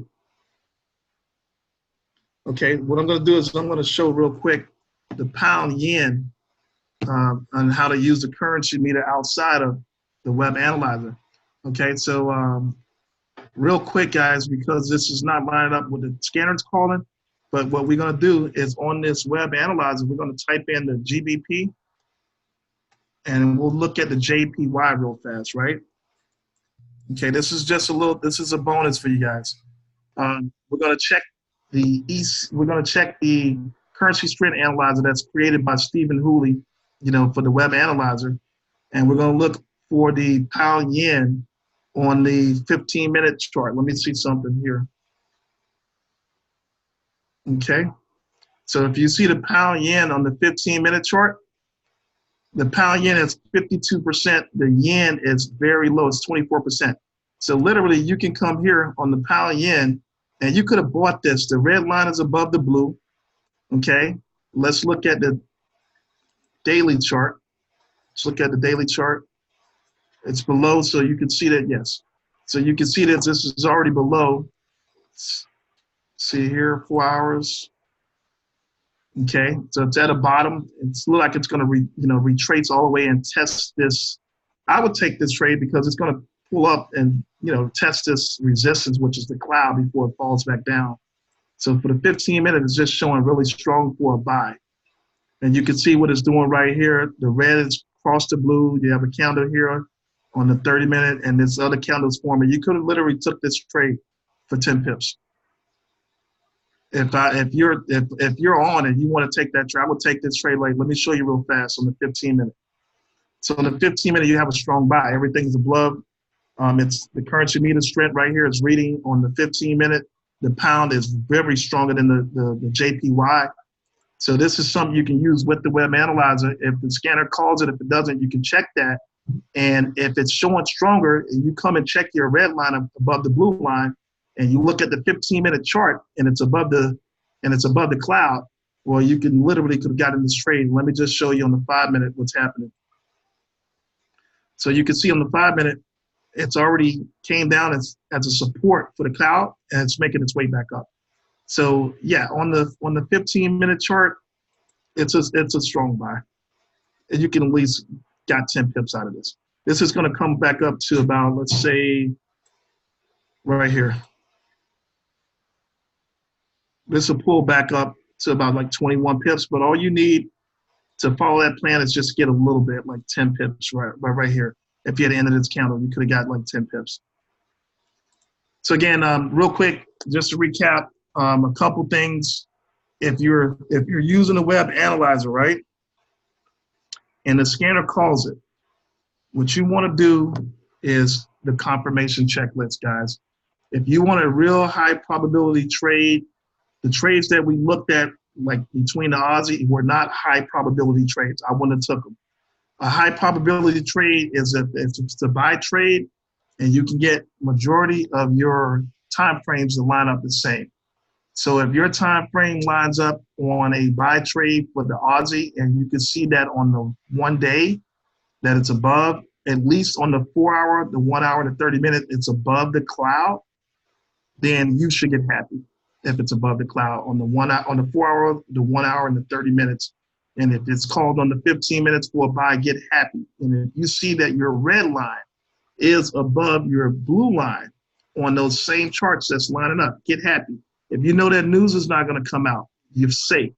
Okay, what I'm going to do is I'm going to show real quick the pound yen on how to use the currency meter outside of the web analyzer. Okay, so real quick, guys, because this is not lining up with the scanner's calling, but what we're going to do is on this web analyzer, we're going to type in the GBP, and we'll look at the JPY real fast, right? Okay, this is just this is a bonus for you guys. We're going to check we're going to check the currency strength analyzer that's created by Stephen Hooley, you know, for the web analyzer. And we're going to look for the pound yen on the 15-minute chart. Let me see something here. Okay. So if you see the pound yen on the 15-minute chart, the pound yen is 52%. The yen is very low. It's 24%. So literally you can come here on the pound yen and you could have bought this. The red line is above the blue. Okay. Let's look at the daily chart. Let's look at the daily chart. It's below, so you can see that, yes. So you can see that this is already below. See here, 4 hours. Okay, so it's at the bottom. It's look like it's going to retrace all the way and test this. I would take this trade because it's going to pull up and test this resistance, which is the cloud, before it falls back down. So for the 15 minutes, it's just showing really strong for a buy. And you can see what it's doing right here. The red is across the blue. You have a candle here on the 30-minute, and this other candle is forming. You could have literally took this trade for 10 pips. If you're on and you want to take that trade, I would take this trade. Like, let me show you real fast on the 15-minute. So on the 15-minute, you have a strong buy. Everything's above. It's the currency meter strength right here is reading on the 15-minute. The pound is very stronger than the JPY. So this is something you can use with the web analyzer. If the scanner calls it, if it doesn't, you can check that. And if it's showing stronger, and you come and check your red line above the blue line, and you look at the 15-minute chart, and it's above the cloud, well, you can literally could have gotten this trade. Let me just show you on the 5-minute what's happening. So you can see on the 5-minute, it's already came down as a support for the cloud, and it's making its way back up. So yeah, on the 15-minute chart, it's a strong buy, and you can at least got 10 pips out of this. This is going to come back up to about, let's say, right here. This will pull back up to about like 21 pips, but all you need to follow that plan is just get a little bit, like 10 pips right here. If you had ended this candle, you could have got like 10 pips. So again, real quick, just to recap, a couple things. If you're using a web analyzer, right, and the scanner calls it, what you want to do is the confirmation checklist, guys. If you want a real high probability trade, the trades that we looked at, like between the Aussie, were not high probability trades. I wouldn't have took them. A high probability trade is if it's a buy trade, and you can get majority of your time frames to line up the same. So if your time frame lines up on a buy trade for the Aussie, and you can see that on the 1 day that it's above, at least on the 4 hour, the 1 hour, the 30 minute, it's above the cloud, then you should get happy if it's above the cloud on the 4 hour, the 1 hour, and the 30 minutes. And if it's called on the 15 minutes for a buy, get happy. And if you see that your red line is above your blue line on those same charts that's lining up, get happy. If you know that news is not going to come out, you're safe.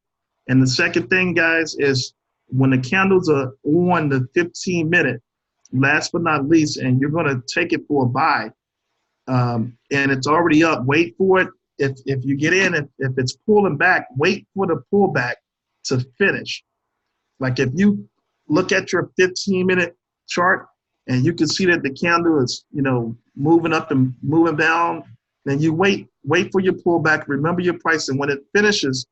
And the second thing, guys, is when the candles are on the 15 minute, last but not least, and you're going to take it for a buy, and it's already up, wait for it. If you get in, if it's pulling back, wait for the pullback to finish. Like if you look at your 15-minute chart and you can see that the candle is, moving up and moving down, then you wait for your pullback, remember your price, and when it finishes,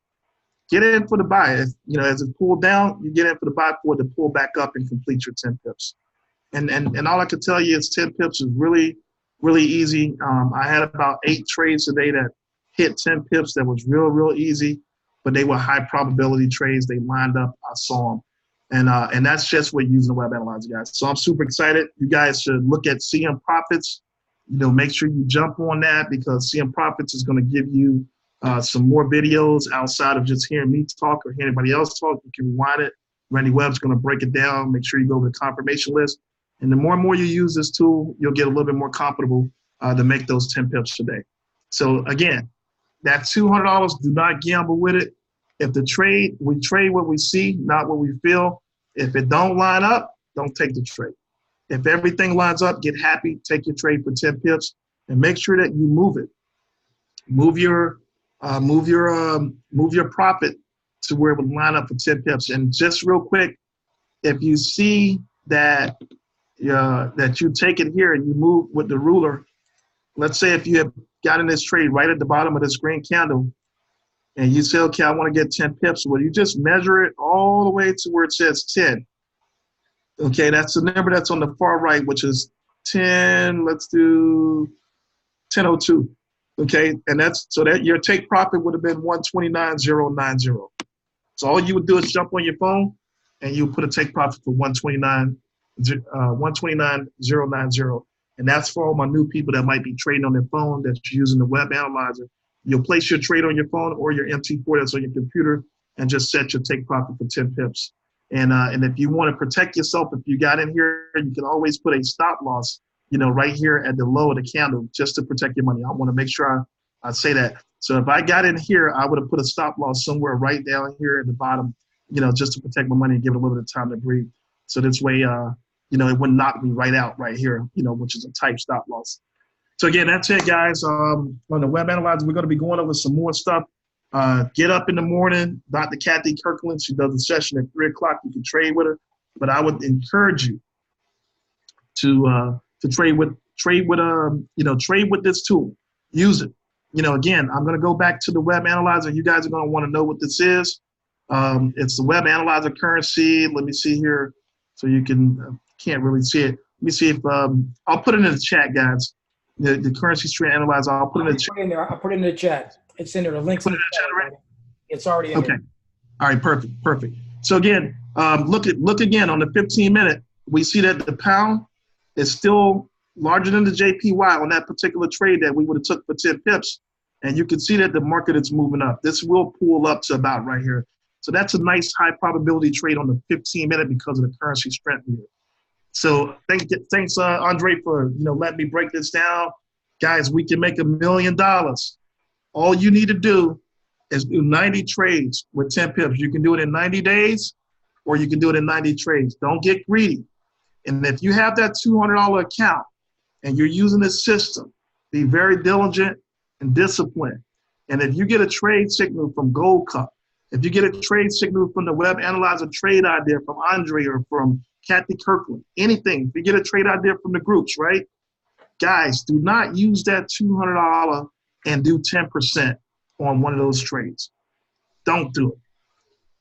get in for the buy. As it pulled down, you get in for the buy for it to pull back up and complete your 10 pips. And all I can tell you is 10 pips is really, really easy. I had about 8 trades today that hit 10 pips that was real, real easy, but they were high probability trades. They lined up. I saw them. And that's just what using the web analyzer, guys. So I'm super excited. You guys should look at CM Profits. Make sure you jump on that, because CM Profits is going to give you some more videos outside of just hearing me talk or hearing anybody else talk. You can rewind it. Randy Webb's going to break it down. Make sure you go to the confirmation list. And the more and more you use this tool, you'll get a little bit more comfortable to make those 10 pips today. So again, that $200, do not gamble with it. If we trade what we see, not what we feel. If it don't line up, don't take the trade. If everything lines up, get happy, take your trade for 10 pips, and make sure that you move it. Move your profit to where it would line up for 10 pips. And just real quick, if you see that you take it here and you move with the ruler, let's say if you have gotten this trade right at the bottom of this green candle, and you say, okay, I want to get 10 pips, well, you just measure it all the way to where it says 10. Okay, that's the number that's on the far right, which is 10, let's do 1002. Okay, and so that your take profit would have been 129.090. So all you would do is jump on your phone and you put a take profit for 129.090. And that's for all my new people that might be trading on their phone, that's using the web analyzer. You'll place your trade on your phone or your MT4 that's on your computer and just set your take profit for 10 pips. And if you want to protect yourself, if you got in here, you can always put a stop loss, right here at the low of the candle, just to protect your money. I want to make sure I say that. So if I got in here, I would have put a stop loss somewhere right down here at the bottom, just to protect my money and give it a little bit of time to breathe. So this way, it wouldn't knock me right out right here, which is a type stop loss. So again, that's it, guys. On the web analyzer, we're going to be going over some more stuff. Get up in the morning. Dr. Kathy Kirkland, she does a session at 3 o'clock. You can trade with her, but I would encourage you to trade with this tool. Use it. Again, I'm going to go back to the web analyzer. You guys are going to want to know what this is. It's the web analyzer currency. Let me see here, so you can't really see it. Let me see if I'll put it in the chat, guys. The currency trend analyzer. I'll put it in the chat. I'll put it in the chat. It's in there. The link's in the chat already. It's already in there. All right, perfect. So again, look again on the 15-minute. We see that the pound is still larger than the JPY on that particular trade that we would have took for 10 pips. And you can see that the market is moving up. This will pull up to about right here. So that's a nice high probability trade on the 15-minute because of the currency strength here. So thanks, Andre, for letting me break this down. Guys, we can make $1 million. All you need to do is do 90 trades with 10 pips. You can do it in 90 days, or you can do it in 90 trades. Don't get greedy. And if you have that $200 account and you're using this system, be very diligent and disciplined. And if you get a trade signal from Gold Cup, if you get a trade signal from the web analyzer trade idea from Andre or from Kathy Kirkland, anything, if you get a trade idea from the groups, right? Guys, do not use that $200 and do 10% on one of those trades. Don't do it.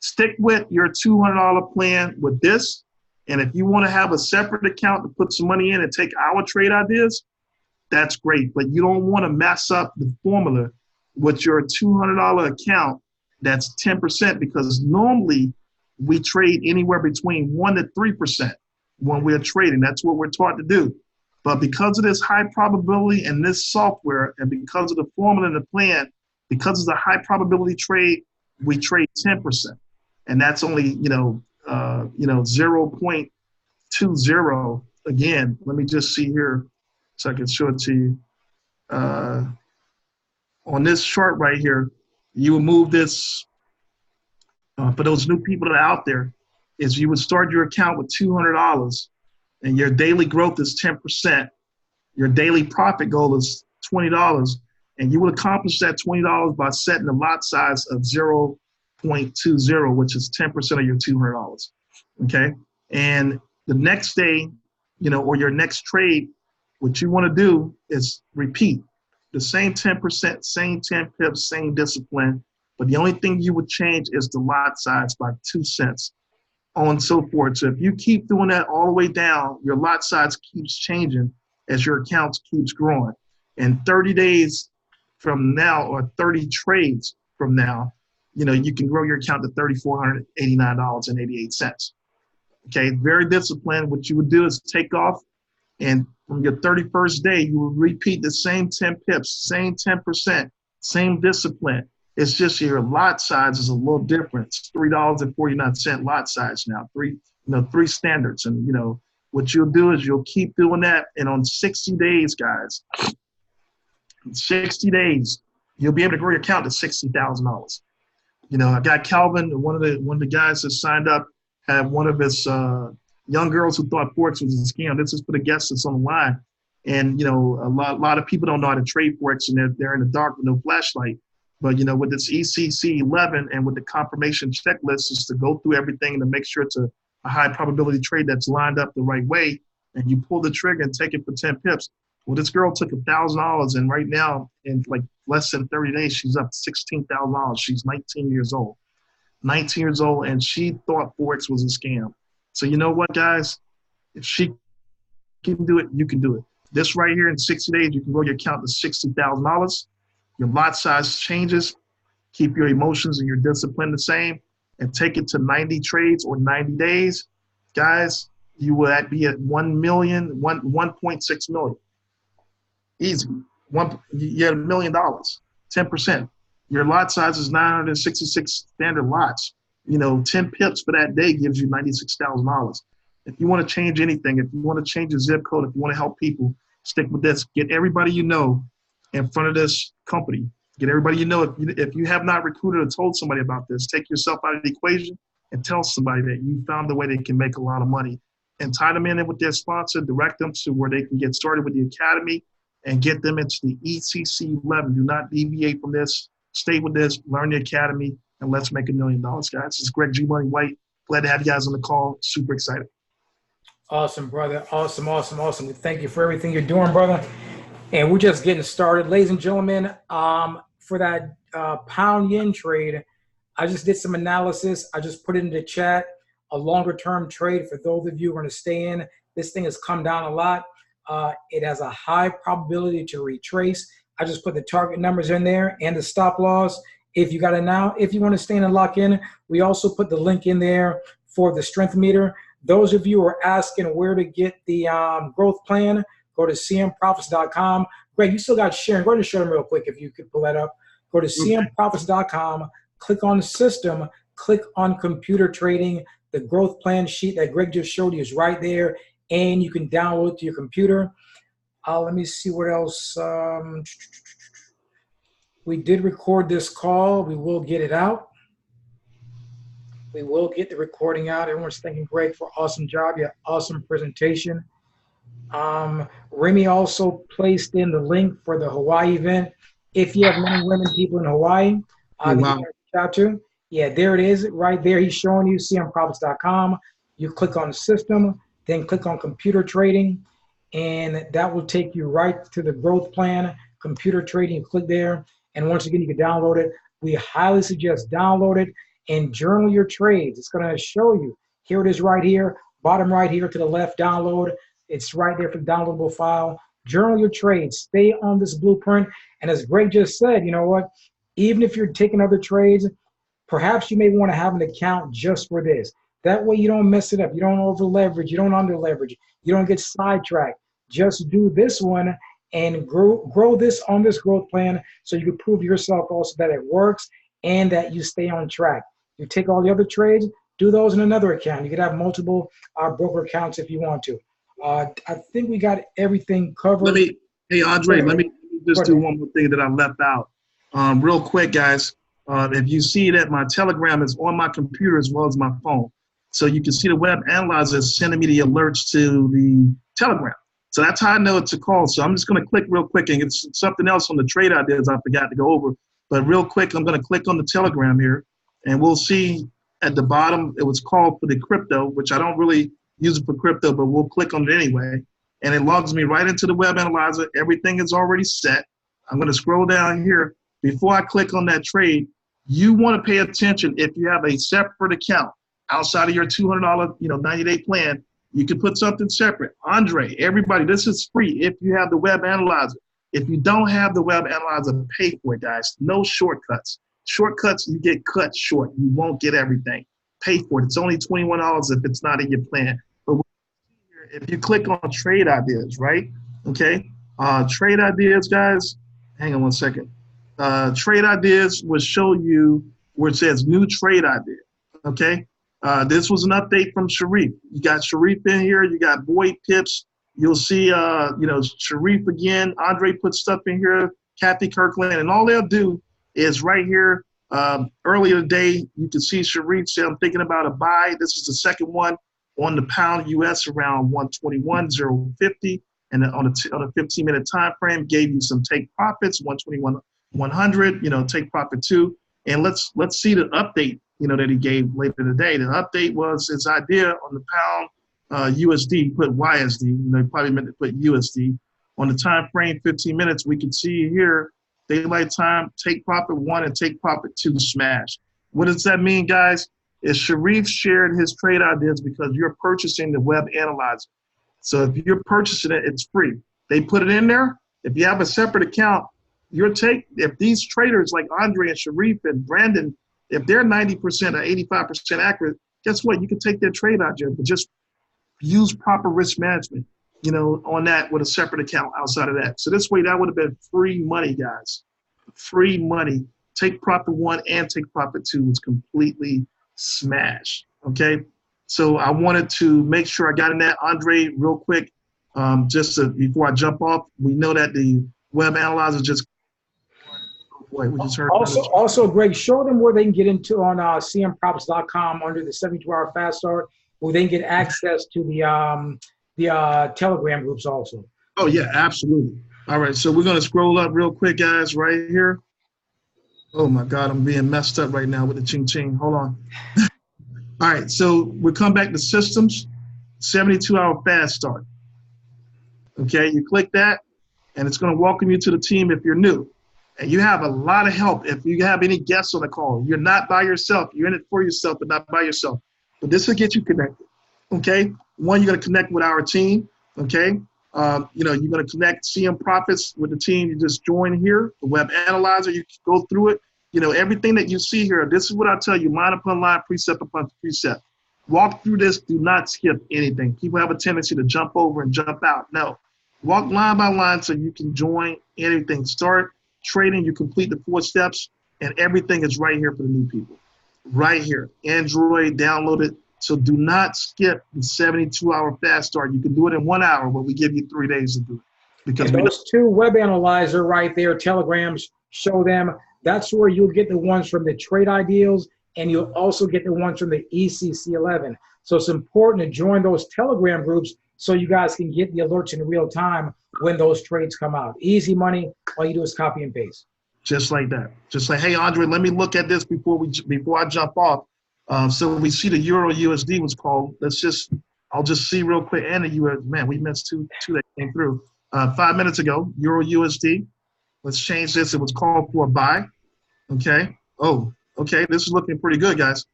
Stick with your $200 plan with this, And if you want to have a separate account to put some money in and take our trade ideas, that's great. But you don't want to mess up the formula with your $200 account that's 10%, because normally we trade anywhere between 1% to 3% when we're trading. That's what we're taught to do. But because of this high probability and this software, and because of the formula and the plan, because of the high probability trade, we trade 10%. And that's only, 0.20. Again, let me just see here so I can show it to you. On this chart right here, you would move this, for those new people that are out there, is you would start your account with $200 and your daily growth is 10%. Your daily profit goal is $20, and you would accomplish that $20 by setting a lot size of 0.20, which is 10% of your $200. Okay. And the next day, or your next trade, what you want to do is repeat the same 10%, same 10 pips, same discipline. But the only thing you would change is the lot size by 2 cents, on and so forth. So if you keep doing that all the way down, your lot size keeps changing as your accounts keeps growing. And 30 days from now, or 30 trades from now, you can grow your account to $3,489.88. Okay, very disciplined. What you would do is take off, and from your 31st day, you will repeat the same 10 pips, same 10%, same discipline. It's just your lot size is a little different. It's $3.49 lot size now, three standards. And, what you'll do is you'll keep doing that. And on 60 days, guys, 60 days, you'll be able to grow your account to $60,000. I got Calvin, one of the guys that signed up, had one of his young girls who thought Forex was a scam. This is for the guests that's on the line. And, a lot of people don't know how to trade Forex, and they're in the dark with no flashlight. But, with this ECC 11 and with the confirmation checklist, is to go through everything and to make sure it's a high probability trade that's lined up the right way. And you pull the trigger and take it for 10 pips. Well, this girl took $1,000, and right now, in like less than 30 days, she's up $16,000. She's 19 years old. 19 years old, and she thought Forex was a scam. So you know what, guys? If she can do it, you can do it. This right here, in 60 days, you can grow your account to $60,000. Your lot size changes. Keep your emotions and your discipline the same, and take it to 90 trades or 90 days. Guys, you will be at 1.6 million. Easy. You had $1 million, 10%. Your lot size is 966 standard lots. 10 pips for that day gives you $96,000. If you want to change anything, if you want to change your zip code, if you want to help people, stick with this. Get everybody you know in front of this company. Get everybody you know. If you have not recruited or told somebody about this, take yourself out of the equation and tell somebody that you found a way they can make a lot of money. And tie them in with their sponsor, direct them to where they can get started with the academy and get them into the ECC 11. Do not deviate from this. Stay with this, learn the academy, and let's make $1 million, guys. This is Greg G. Money White. Glad to have you guys on the call. Super excited. Awesome, brother. Awesome. We thank you for everything you're doing, brother. And we're just getting started. Ladies and gentlemen, for that pound yen trade, I just did some analysis. I just put it in the chat, a longer term trade for those of you who are going to stay in. This thing has come down a lot. It has a high probability to retrace. I just put the target numbers in there and the stop loss. If you got it now, if you want to stay in and lock in, we also put the link in there for the strength meter. Those of you who are asking where to get the growth plan, go to cmprofits.com. Greg, you still got sharing. Go ahead and show them real quick if you could pull that up. Go to cmprofits.com, click on the system, click on computer trading. The growth plan sheet that Greg just showed you is right there, and you can download it to your computer. Let me see what else. We did record this call. We will get it out. We will get the recording out. Everyone's thanking Greg for awesome job. Yeah, awesome presentation. Remy also placed in the link for the Hawaii event. If you have men and women people in Hawaii, wow. you can reach out to. Yeah, there it is right there. He's showing you cmprofits.com. You click on the system, then click on computer trading, and that will take you right to the growth plan, computer trading. You click there, and once again, you can download it. We highly suggest download it and journal your trades. It's going to show you. Here it is right here. Bottom right here to the left, download. It's right there for the downloadable file. Journal your trades. Stay on this blueprint. And as Greg just said, you know what? Even if you're taking other trades, perhaps you may want to have an account just for this. That way you don't mess it up. You don't over leverage. You don't under leverage. You don't get sidetracked. Just do this one and grow this on this growth plan so you can prove to yourself also that it works and that you stay on track. You take all the other trades, do those in another account. You could have multiple broker accounts if you want to. I think we got everything covered. Hey, Andre, let me just do one more thing that I left out. Real quick, guys. If you see that my Telegram is on my computer as well as my phone. So you can see the web analyzer is sending me the alerts to the Telegram. So that's how I know it's a call. So I'm just going to click real quick, and it's something else on the trade ideas I forgot to go over. But real quick, I'm going to click on the Telegram here, and we'll see at the bottom, it was called for the crypto, which I don't really use it for crypto, but we'll click on it anyway. And it logs me right into the web analyzer. Everything is already set. I'm going to scroll down here. Before I click on that trade, you want to pay attention. If you have a separate account outside of your $200, 90-day plan, you can put something separate. Andre, everybody, this is free if you have the web analyzer. If you don't have the web analyzer, pay for it, guys. No shortcuts. Shortcuts, you get cut short. You won't get everything. Pay for it. It's only $21 if it's not in your plan. But if you click on trade ideas, right? Okay. Trade ideas, guys. Hang on one second. Trade ideas will show you where it says new trade idea. Okay. This was an update from Sharif. You got Sharif in here. You got Boyd Pips. You'll see, Sharif again. Andre put stuff in here. Kathy Kirkland. And all they'll do is right here. Earlier today, you can see Sharif say, I'm thinking about a buy. This is the second one on the pound US around 121.050. And on a 15-minute time frame, gave you some take profits, 121.100, take profit 2. And let's see the update, that he gave later today. The update was his idea on the pound USD, put YSD, he probably meant to put USD. On the time frame, 15 minutes, we can see here, daylight time, take profit 1 and take profit 2 smash. What does that mean, guys? Is Sharif shared his trade ideas because you're purchasing the web analyzer. So if you're purchasing it, it's free. They put it in there. If you have a separate account, if these traders like Andre and Sharif and Brandon, if they're 90% or 85% accurate, guess what? You can take their trade idea, but just use proper risk management, on that with a separate account outside of that. So this way, that would have been free money, guys. Free money. Take profit 1 and take profit 2 was completely smashed. Okay. So I wanted to make sure I got in that. Andre, real quick, before I jump off, we know that the web analyzer just. Wait, we just heard. Also, Greg, show them where they can get into on cmprops.com under the 72-hour fast start, where they can get access to the Telegram groups also. Oh yeah, absolutely. All right, so we're gonna scroll up real quick, guys, right here. Oh my God, I'm being messed up right now with the ching ching. Hold on. All right, so we'll come back to systems, 72-hour fast start. Okay, you click that, and it's gonna welcome you to the team if you're new. And you have a lot of help. If you have any guests on the call, you're not by yourself. You're in it for yourself, but not by yourself. But this will get you connected. Okay. One, you're going to connect with our team. Okay. You're going to connect CM Profits with the team. You just join here, the web analyzer. You can go through it. Everything that you see here. This is what I tell you: line upon line, precept upon precept. Walk through this. Do not skip anything. People have a tendency to jump over and jump out. No. Walk line by line so you can join anything. Start trading, you complete the 4 steps, and everything is right here for the new people. Right here. Android, download it. So do not skip the 72-hour fast start. You can do it in 1 hour, but we give you 3 days to do it. Because those 2 web analyzer right there, Telegrams, show them. That's where you'll get the ones from the trade ideals, and you'll also get the ones from the ECC11. So it's important to join those Telegram groups so you guys can get the alerts in real time when those trades come out. Easy money. All you do is copy and paste. Just like that. Just like, hey, Andre, let me look at this before I jump off. So we see the Euro USD was called. I'll just see real quick. And the US, man, we missed two that came through 5 minutes ago. Euro USD. Let's change this. It was called for a buy. Okay. Oh, okay. This is looking pretty good, guys.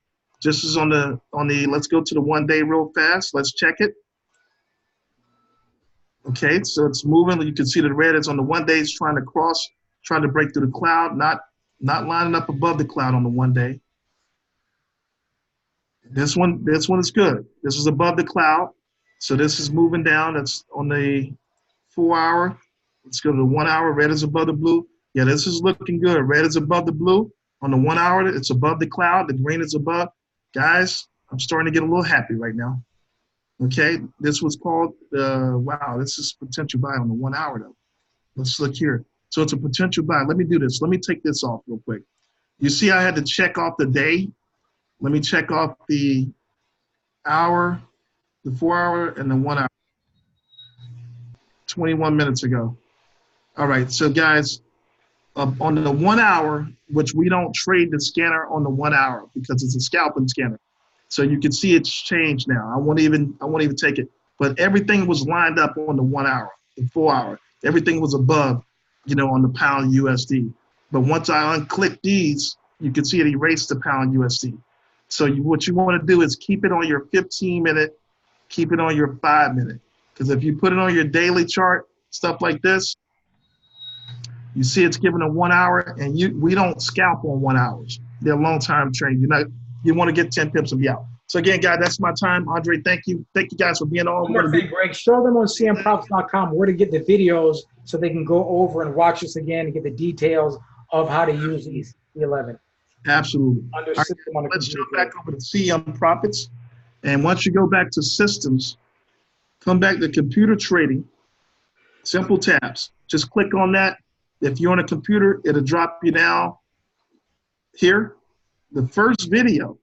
This is on the, let's go to the 1 day real fast. Let's check it. Okay, so it's moving. You can see the red is on the 1 day. It's trying to cross, trying to break through the cloud, not lining up above the cloud on the 1 day. This one is good. This is above the cloud. So this is moving down. That's on the 4 hour. Let's go to the 1 hour. Red is above the blue. Yeah, this is looking good. Red is above the blue. On the 1 hour, it's above the cloud. The green is above. Guys, I'm starting to get a little happy right now. Okay, this was called, wow, this is potential buy on the 1 hour though. Let's look here. So it's a potential buy. Let me do this. Let me take this off real quick. You see I had to check off the day. Let me check off the hour, the 4 hour, and the 1 hour. 21 minutes ago. All right, so guys, on the 1 hour, which we don't trade the scanner on the 1 hour because it's a scalping scanner. So you can see it's changed now. I won't even take it. But everything was lined up on the 1 hour, the 4 hour. Everything was above, on the pound USD. But once I unclick these, you can see it erased the pound USD. So what you want to do is keep it on your 15-minute, keep it on your 5-minute. Because if you put it on your daily chart, stuff like this, you see it's given a 1 hour, and we don't scalp on 1 hours. They're long-term trade. You want to get 10 pips and be out. So again, guys, that's my time. Andre, thank you. Thank you guys for being on. One more thing, Greg, show them on cmprofits.com where to get the videos so they can go over and watch this again and get the details of how to use these 11. Absolutely. Under Right, system on the let's computer. jump back over to CM Profits. And once you go back to systems, come back to computer trading, simple tabs. Just click on that. If you're on a computer, it'll drop you down here. The first video,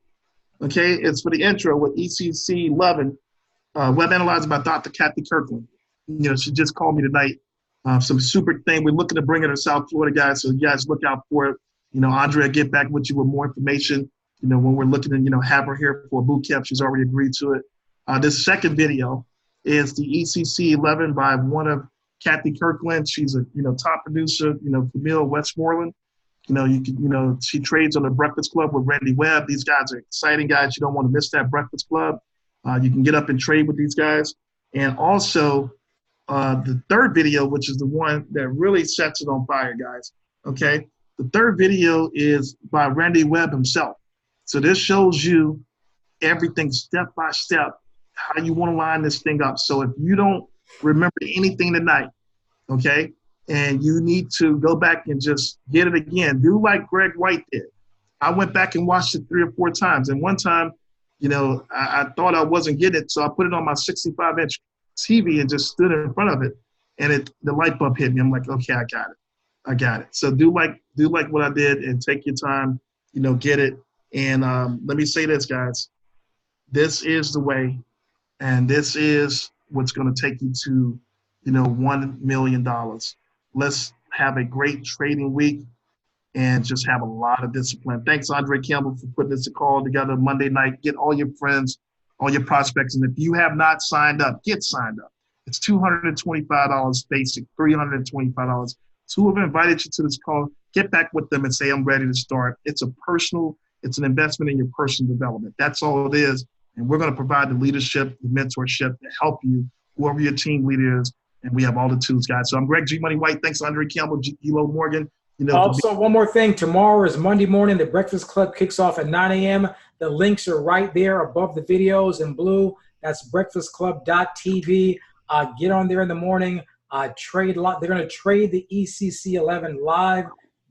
okay, it's for the intro with ECC 11, Web Analyzer by Dr. Kathy Kirkland. She just called me tonight. Some super thing. We're looking to bring it to South Florida, guys, so you guys look out for it. Andre will get back with you with more information, when we're looking to, have her here for a boot camp. She's already agreed to it. This second video is the ECC 11 by one of Kathy Kirkland. She's a, top producer, Camille Westmoreland. She trades on the Breakfast Club with Randy Webb. These guys are exciting guys. You don't want to miss that Breakfast Club. You can get up and trade with these guys. And also the third video, which is the one that really sets it on fire, guys. Okay. The third video is by Randy Webb himself. So this shows you everything step by step, how you want to line this thing up. So if you don't remember anything tonight, okay, and you need to go back and just get it again, do like Greg White did. I went back and watched it 3 or 4 times. And one time, I thought I wasn't getting it, so I put it on my 65-inch TV and just stood in front of it, and the light bulb hit me. I'm like, okay, I got it. So do like what I did and take your time, get it. And let me say this, guys. This is the way, and this is what's going to take you to, $1 million. Let's have a great trading week and just have a lot of discipline. Thanks, Andre Campbell, for putting this call together Monday night. Get all your friends, all your prospects, and if you have not signed up, get signed up. It's $225 basic, $325. So whoever invited you to this call, get back with them and say, I'm ready to start. It's an investment in your personal development. That's all it is. And we're going to provide the leadership, the mentorship to help you, whoever your team leader is. And we have all the tools, guys. So I'm Greg G. Money White. Thanks, Andre Campbell, Elo Morgan. Also, one more thing. Tomorrow is Monday morning. The Breakfast Club kicks off at 9 a.m. The links are right there above the videos in blue. That's breakfastclub.tv. Get on there in the morning. Trade a lot. They're going to trade the ECC 11 live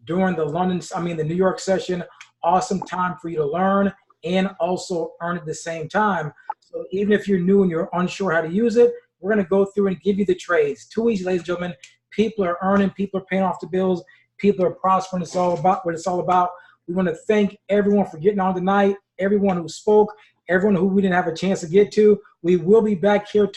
during the New York session. Awesome time for you to learn and also earn at the same time. So even if you're new and you're unsure how to use it, we're going to go through and give you the trades. Too easy, ladies and gentlemen. People are earning. People are paying off the bills. People are prospering. It's all about what it's all about. We want to thank everyone for getting on tonight, everyone who spoke, everyone who we didn't have a chance to get to. We will be back here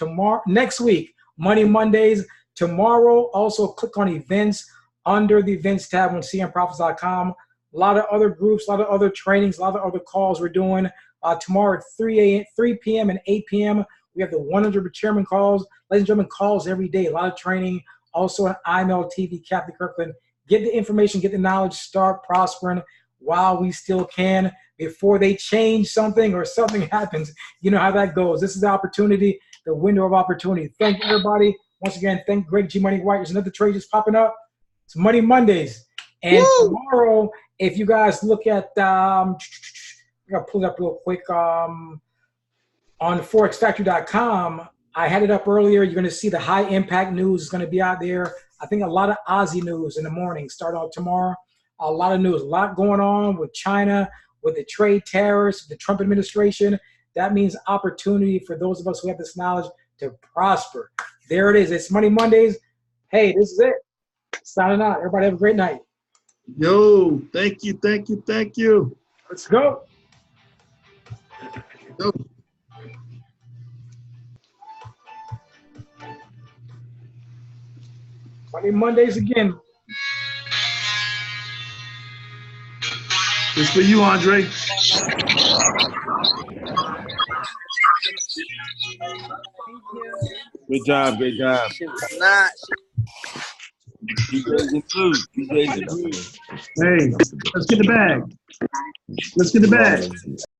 next week, Money Mondays. Tomorrow, also click on events under the events tab on cmprofits.com. A lot of other groups, a lot of other trainings, a lot of other calls we're doing. Tomorrow at 3 p.m. and 8 p.m., we have the 100 chairman calls. Ladies and gentlemen, calls every day, a lot of training. Also on IML TV, Kathy Kirkland. Get the information, get the knowledge, start prospering. while we still can before they change something or something happens. You know how that goes. This is the opportunity, the window of opportunity. Thank everybody. Once again, thank Greg G. Money White. There's another trade just popping up. It's Money Mondays. And tomorrow, if you guys look at, I got to pull it up real quick, on forexfactory.com, I had it up earlier. You're going to see the high impact news is going to be out there. I think a lot of Aussie news in the morning, start out tomorrow. A lot of news, a lot going on with China, with the trade tariffs, the Trump administration. That means opportunity for those of us who have this knowledge to prosper. There it is. It's Money Mondays. Hey, this is it. Signing out. Everybody have a great night. Yo, thank you, thank you, thank you. Let's go. Yo. Money Mondays again. It's for you, Andre. Good job, good job. Nah, DJs and blues. DJs and blues. Hey, let's get the bag. Let's get the bag.